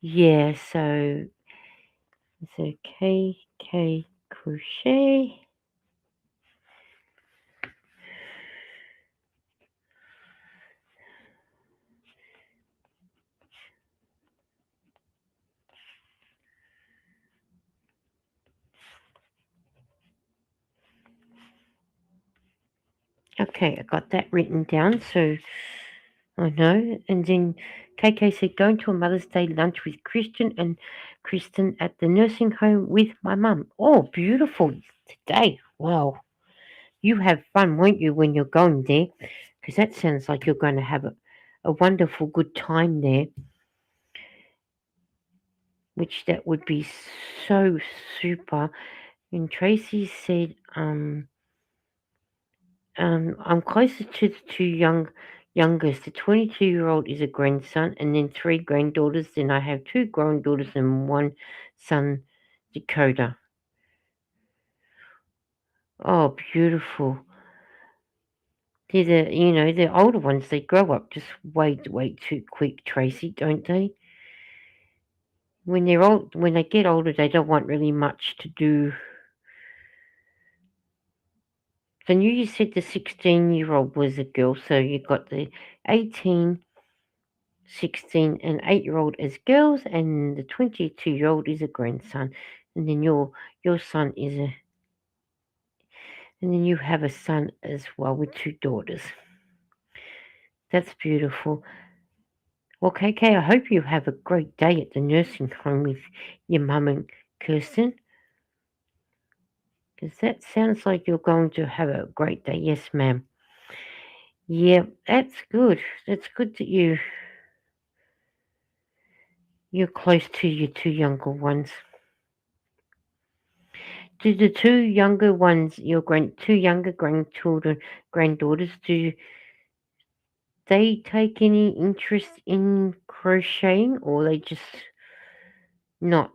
yeah, so K crochet. Okay, I got that written down. So I know. And then KK said, going to a Mother's Day lunch with Christian and Kristen at the nursing home with my mum. Oh, beautiful today. Wow. You have fun, won't you, when you're going there? Because that sounds like you're going to have a wonderful, good time there, which that would be so super. And Tracy said, I'm closer to the two youngest. The 22-year-old is a grandson, and then three granddaughters. Then I have two granddaughters and one son, Dakota. Oh, beautiful. They're the older ones. They grow up just way too quick, Tracy, don't they? When they get older, they don't want really much to do. So you said the 16-year-old was a girl, so you got the 18, 16 and 8-year-old as girls, and the 22-year-old is a grandson, and then your son is a, and then you have a son as well with two daughters. That's beautiful. Well, KK, I hope you have a great day at the nursing home with your mum and Kirsten, because that sounds like you're going to have a great day. Yes, ma'am. Yeah, that's good. That's good that you're close to your two younger ones. Do the two younger ones, two younger granddaughters, do they take any interest in crocheting, or they just not?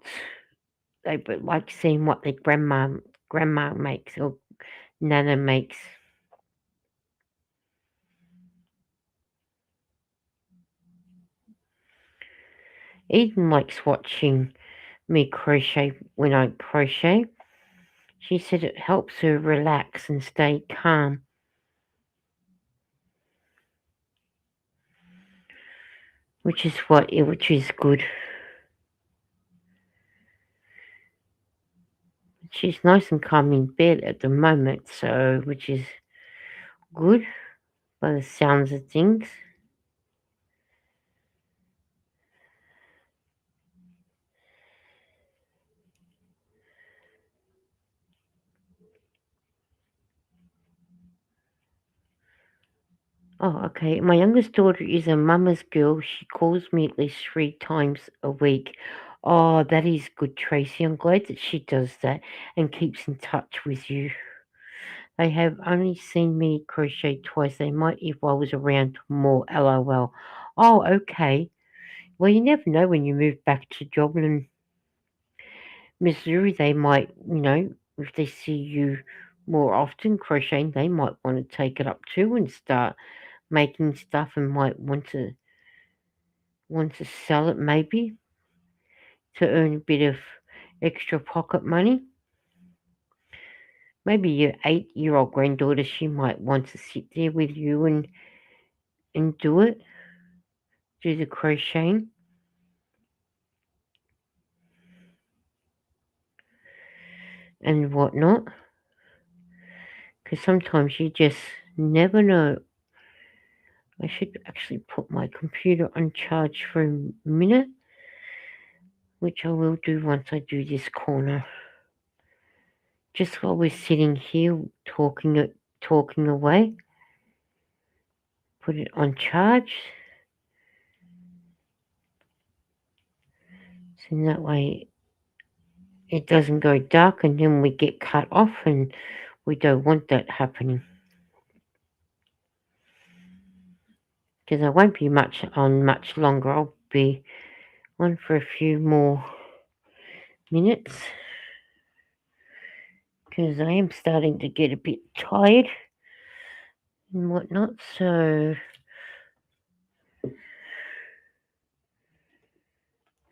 They but like seeing what their grandma makes or nana makes. Eden likes watching me crochet when I crochet. She said it helps her relax and stay calm, which is good. She's nice and calm in bed at the moment, so which is good by the sounds of things. Oh, okay. My youngest daughter is a mama's girl. She calls me at least 3 times a week. Oh, that is good, Tracy. I'm glad that she does that and keeps in touch with you. They have only seen me crochet twice. They might if I was around more. LOL. Oh, okay. Well, you never know when you move back to Joplin, Missouri. They might, if they see you more often crocheting, they might want to take it up too and start making stuff and might want to sell it maybe to earn a bit of extra pocket money. Maybe your 8-year-old granddaughter, she might want to sit there with you and do the crocheting and whatnot. Because sometimes you just never know. I should actually put my computer on charge for a minute, which I will do once I do this corner. Just while we're sitting here talking away, put it on charge. So in that way it doesn't go dark and then we get cut off, and we don't want that happening. because I won't be much longer. I'll be on for a few more minutes because I am starting to get a bit tired and whatnot. So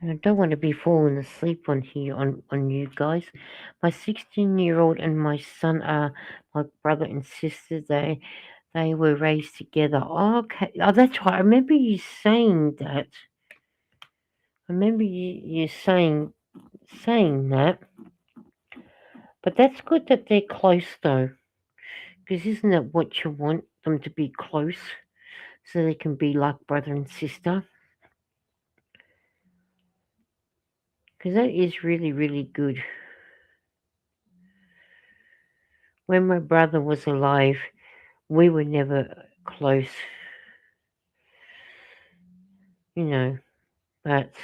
I don't want to be falling asleep on here on you guys. My 16-year-old and my son are my brother and sister. They were raised together. Oh, okay. Oh, that's right. I remember you saying that. I remember you saying that. But that's good that they're close though, because isn't that what you want them to be close, so they can be like brother and sister? Because that is really really good. When my brother was alive, we were never close, you know. But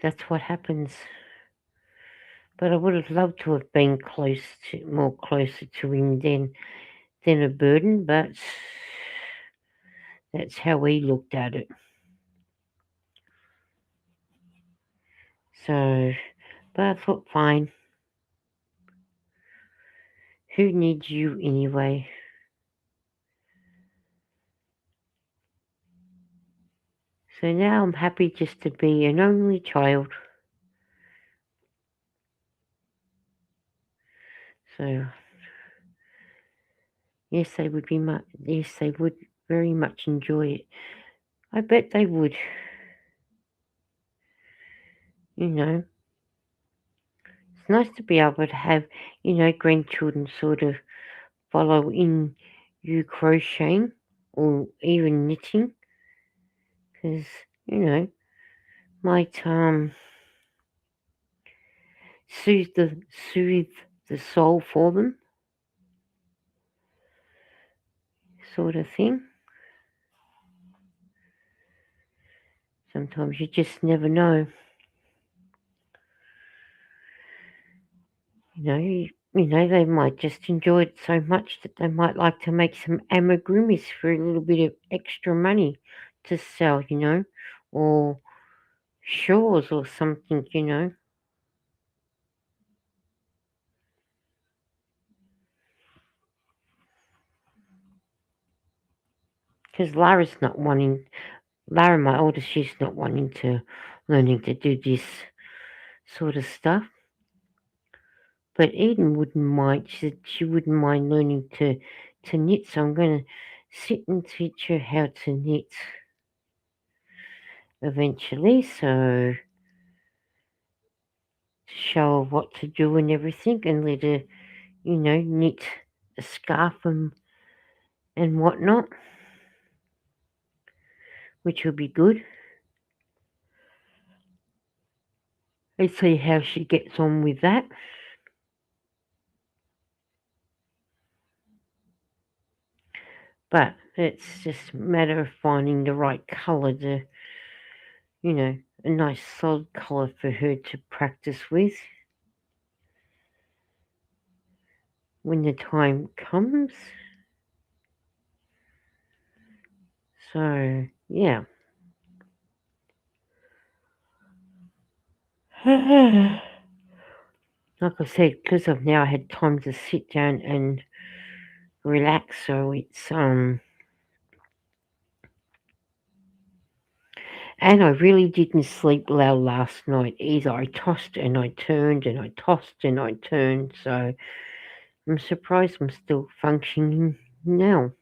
that's what happens. But I would have loved to have been more closer to him than a burden. But that's how he looked at it. So, but I thought, fine. Who needs you anyway? So now I'm happy just to be an only child. So yes, yes, they would very much enjoy it. I bet they would. You know, it's nice to be able to have, grandchildren sort of follow in you crocheting or even knitting, because you know might soothe soothe the soul for them, sort of thing. Sometimes you just never know. They might just enjoy it so much that they might like to make some amigurumis for a little bit of extra money to sell, or shawls or something. Because Lara, my oldest, she's not learning to do this sort of stuff. But Eden wouldn't mind. She said she wouldn't mind learning to knit. So I'm going to sit and teach her how to knit eventually. So show her what to do and everything, and let her, knit a scarf and whatnot, which will be good. Let's see how she gets on with that. But it's just a matter of finding the right colour a nice solid colour for her to practice with when the time comes. So, yeah. Like I said, because I've now had time to sit down and relax, so it's and I really didn't sleep well last night either. I tossed and I turned and I tossed and I turned, so I'm surprised I'm still functioning now.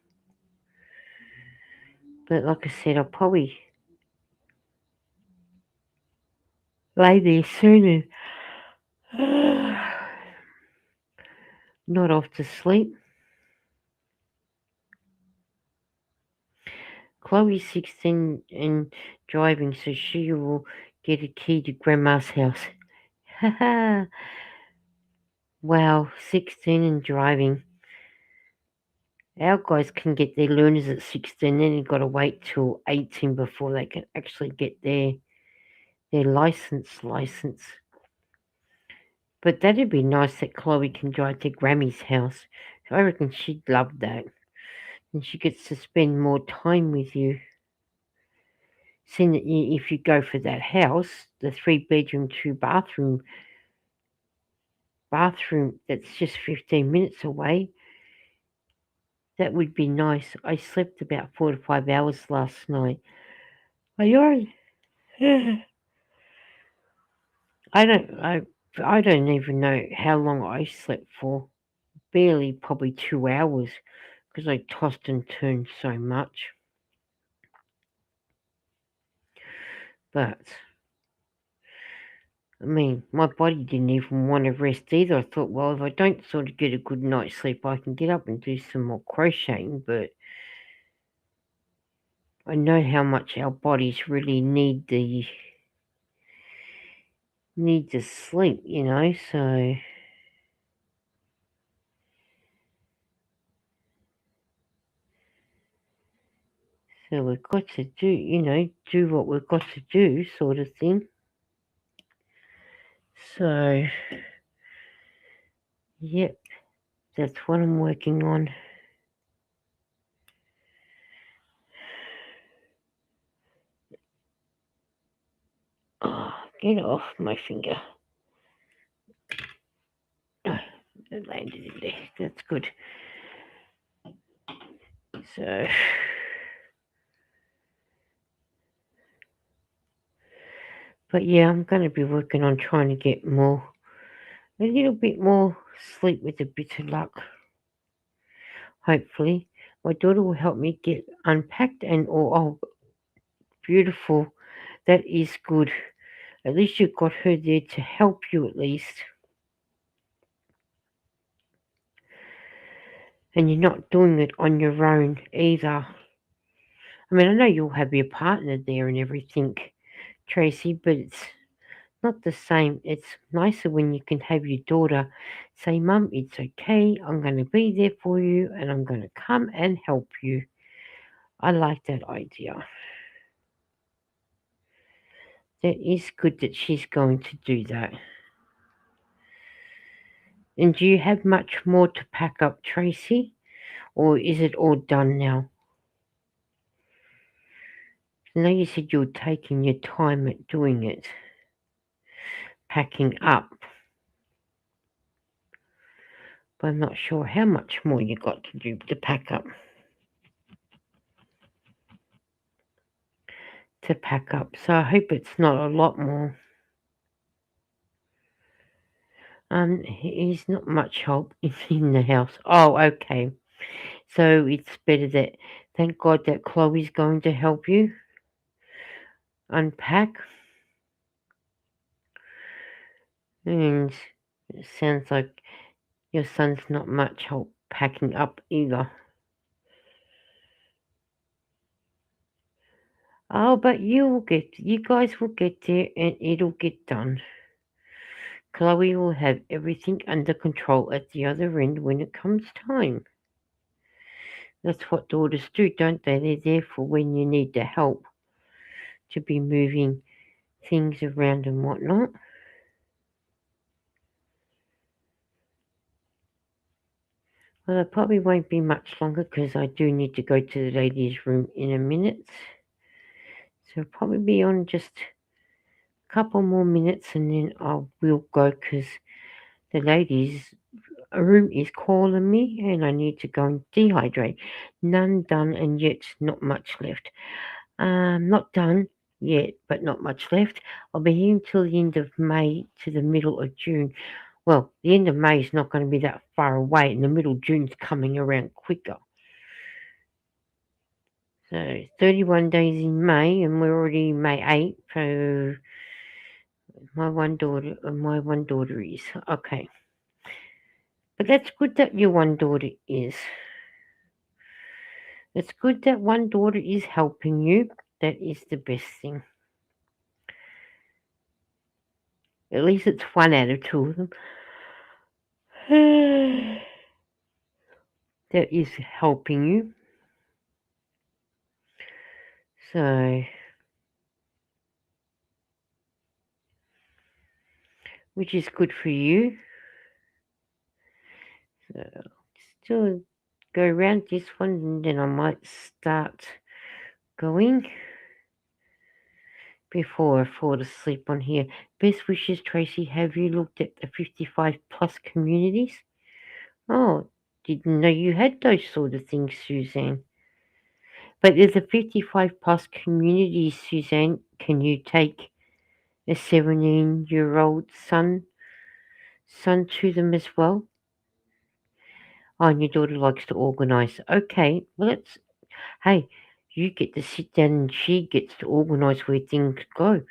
But like I said, I'll probably lay there soon and not off to sleep. Chloe's 16 and driving, so she will get a key to Grandma's house. Haha. Wow, 16 and driving. Our guys can get their learners at 16, then you've got to wait till 18 before they can actually get their license. But that'd be nice that Chloe can drive to Grammy's house. I reckon she'd love that. And she gets to spend more time with you. Seeing that if you go for that house, the 3 bedroom, 2 bathroom that's just 15 minutes away, that would be nice. I slept about 4 to 5 hours last night. I already, I don't, I don't even know how long I slept for. Barely, probably 2 hours, because I tossed and turned so much. But I mean, my body didn't even want to rest either. I thought, well, if I don't sort of get a good night's sleep, I can get up and do some more crocheting. But I know how much our bodies really need the sleep, So we've got to do what we've got to do, sort of thing. So, yep, that's what I'm working on. Oh, get off my finger. Oh, it landed in there. That's good. So, but yeah, I'm going to be working on trying to get a little bit more sleep with a bit of luck. Hopefully, my daughter will help me get unpacked and all. Oh, beautiful. That is good. At least you've got her there to help you at least. And you're not doing it on your own either. I mean, I know you'll have your partner there and everything, Tracy, but it's not the same. It's nicer when you can have your daughter say, Mum, it's okay. I'm going to be there for you and I'm going to come and help you. I like that idea. That is good that she's going to do that. And do you have much more to pack up, Tracy? Or is it all done now? I know you said you were taking your time at doing it, packing up. But I'm not sure how much more you got to do to pack up. So I hope it's not a lot more. He's not much help in the house. Oh, okay. So it's better that, thank God that Chloe's going to help you unpack. And it sounds like your son's not much help packing up either. Oh, but you guys will get there and it'll get done. Chloe will have everything under control at the other end when it comes time. That's what daughters do, don't they? They're there for when you need the help to be moving things around and whatnot. Well, it probably won't be much longer because I do need to go to the ladies' room in a minute. So I'll probably be on just a couple more minutes and then I will go because the ladies' room is calling me and I need to go and dehydrate. None done and yet not much left. Not done yet, but not much left. I'll be here until the end of May to the middle of June. Well, the end of May is not going to be that far away, and the middle of June's coming around quicker. So 31 days in May, and we're already May 8th. So my one daughter is okay. But that's good that your one daughter is. It's good that one daughter is helping you. That is the best thing. At least it's one out of two of them that is helping you. So, which is good for you. So, just still go around this one and then I might start going before I fall asleep on here. Best wishes, Tracy. Have you looked at the 55 plus communities? Oh, didn't know you had those sort of things, Suzanne. But there's a 55 plus community, Suzanne. Can you take a 17-year-old son to them as well? Oh, and your daughter likes to organise. Okay, well, hey, you get to sit down and she gets to organise where things go.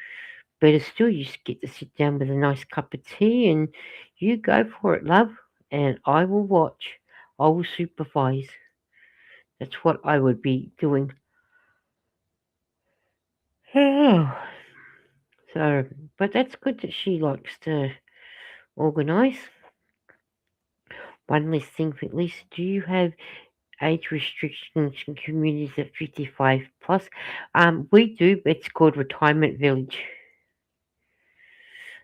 Better still, you just get to sit down with a nice cup of tea and you go for it, love. And I will watch. I will supervise. That's what I would be doing. So, but that's good that she likes to organise. One less thing for at least. Do you have age restrictions in communities at 55 plus? We do, but it's called Retirement Village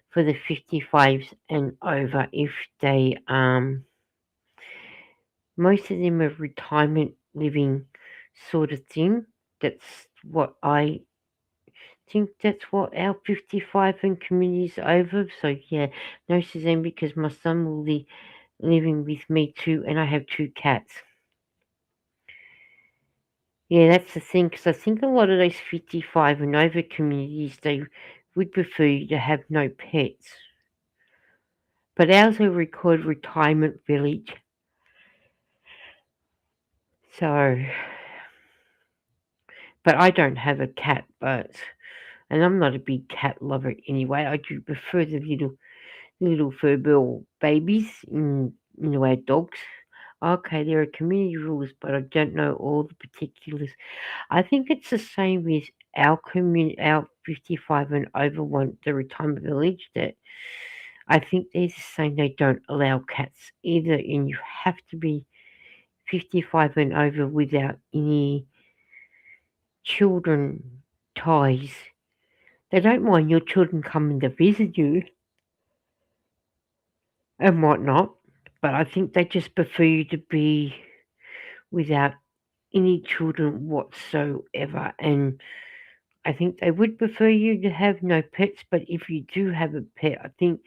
for the 55s and over. If they, most of them are retirement living sort of thing. That's what I think that's what our 55 and communities over. So yeah, no Suzanne, because my son will be living with me too, and I have two cats. Yeah, that's the thing, because I think a lot of those 55 and over communities, they would prefer you to have no pets. But ours are recorded retirement village. So, but I don't have a cat, and I'm not a big cat lover anyway. I do prefer the little furbill babies in the way of dogs. Okay, there are community rules, but I don't know all the particulars. I think it's the same with our community, our 55 and over one, the retirement village. That I think they're the same. They don't allow cats either, and you have to be 55 and over without any children ties. They don't mind your children coming to visit you and whatnot, but I think they just prefer you to be without any children whatsoever. And I think they would prefer you to have no pets, but if you do have a pet, I think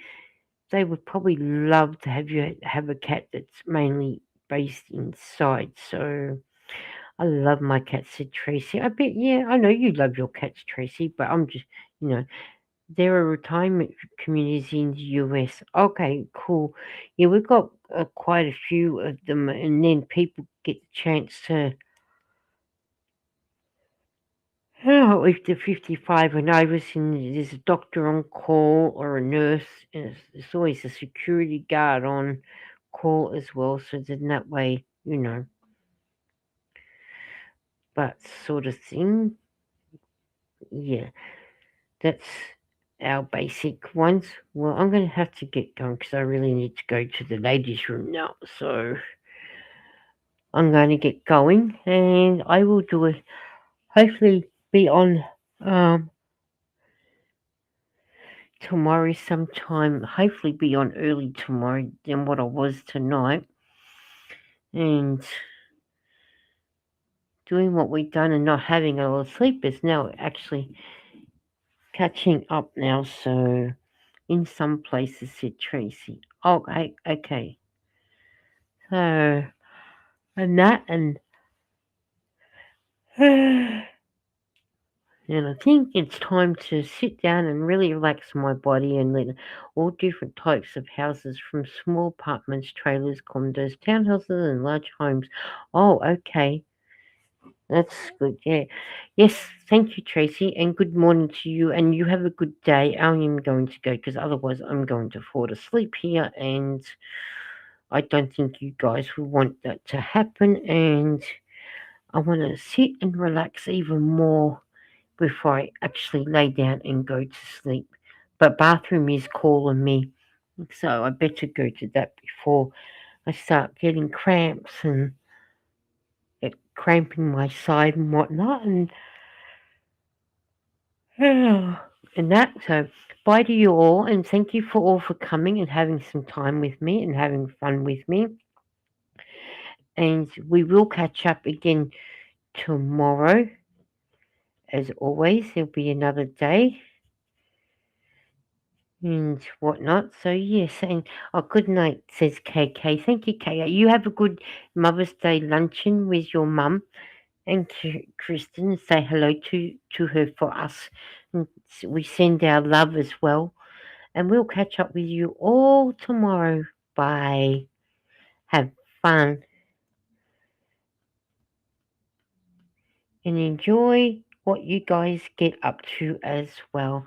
they would probably love to have you have a cat that's mainly based inside. So I love my cats, said Tracy. I bet, yeah, I know you love your cats, Tracy, but I'm just, you know, there are retirement communities in the US. Okay, cool. Yeah, we've got quite a few of them, and then people get the chance to, oh, if they're 55 and over, and there's a doctor on call or a nurse, and there's always a security guard on call as well. So then that way, but sort of thing. Yeah, that's our basic ones. Well, I'm going to have to get going because I really need to go to the ladies' room now. So I'm going to get going and I will do it. Hopefully, be on tomorrow sometime. Hopefully, be on early tomorrow than what I was tonight. And doing what we've done and not having a lot of sleep is now actually catching up now. So, in some places, said Tracy. Oh, okay. So, and that, and I think it's time to sit down and really relax my body and let all different types of houses from small apartments, trailers, condos, townhouses, and large homes. Oh, okay. That's good. Yeah. Yes. Thank you, Tracy. And good morning to you. And you have a good day. I am going to go because otherwise I'm going to fall asleep here. And I don't think you guys will want that to happen. And I want to sit and relax even more before I actually lay down and go to sleep. But bathroom is calling me. So I better go to that before I start getting cramps and cramping my side and whatnot. And and that. So bye to you all, and thank you for all for coming and having some time with me and having fun with me. and we will catch up again tomorrow. As always, there'll be another day and whatnot. So yes, and good night, says KK. Thank you, KK. You have a good Mother's Day luncheon with your mum, and Kristen, say hello to her for us. And we send our love as well, and we'll catch up with you all tomorrow. Bye. Have fun and enjoy what you guys get up to as well.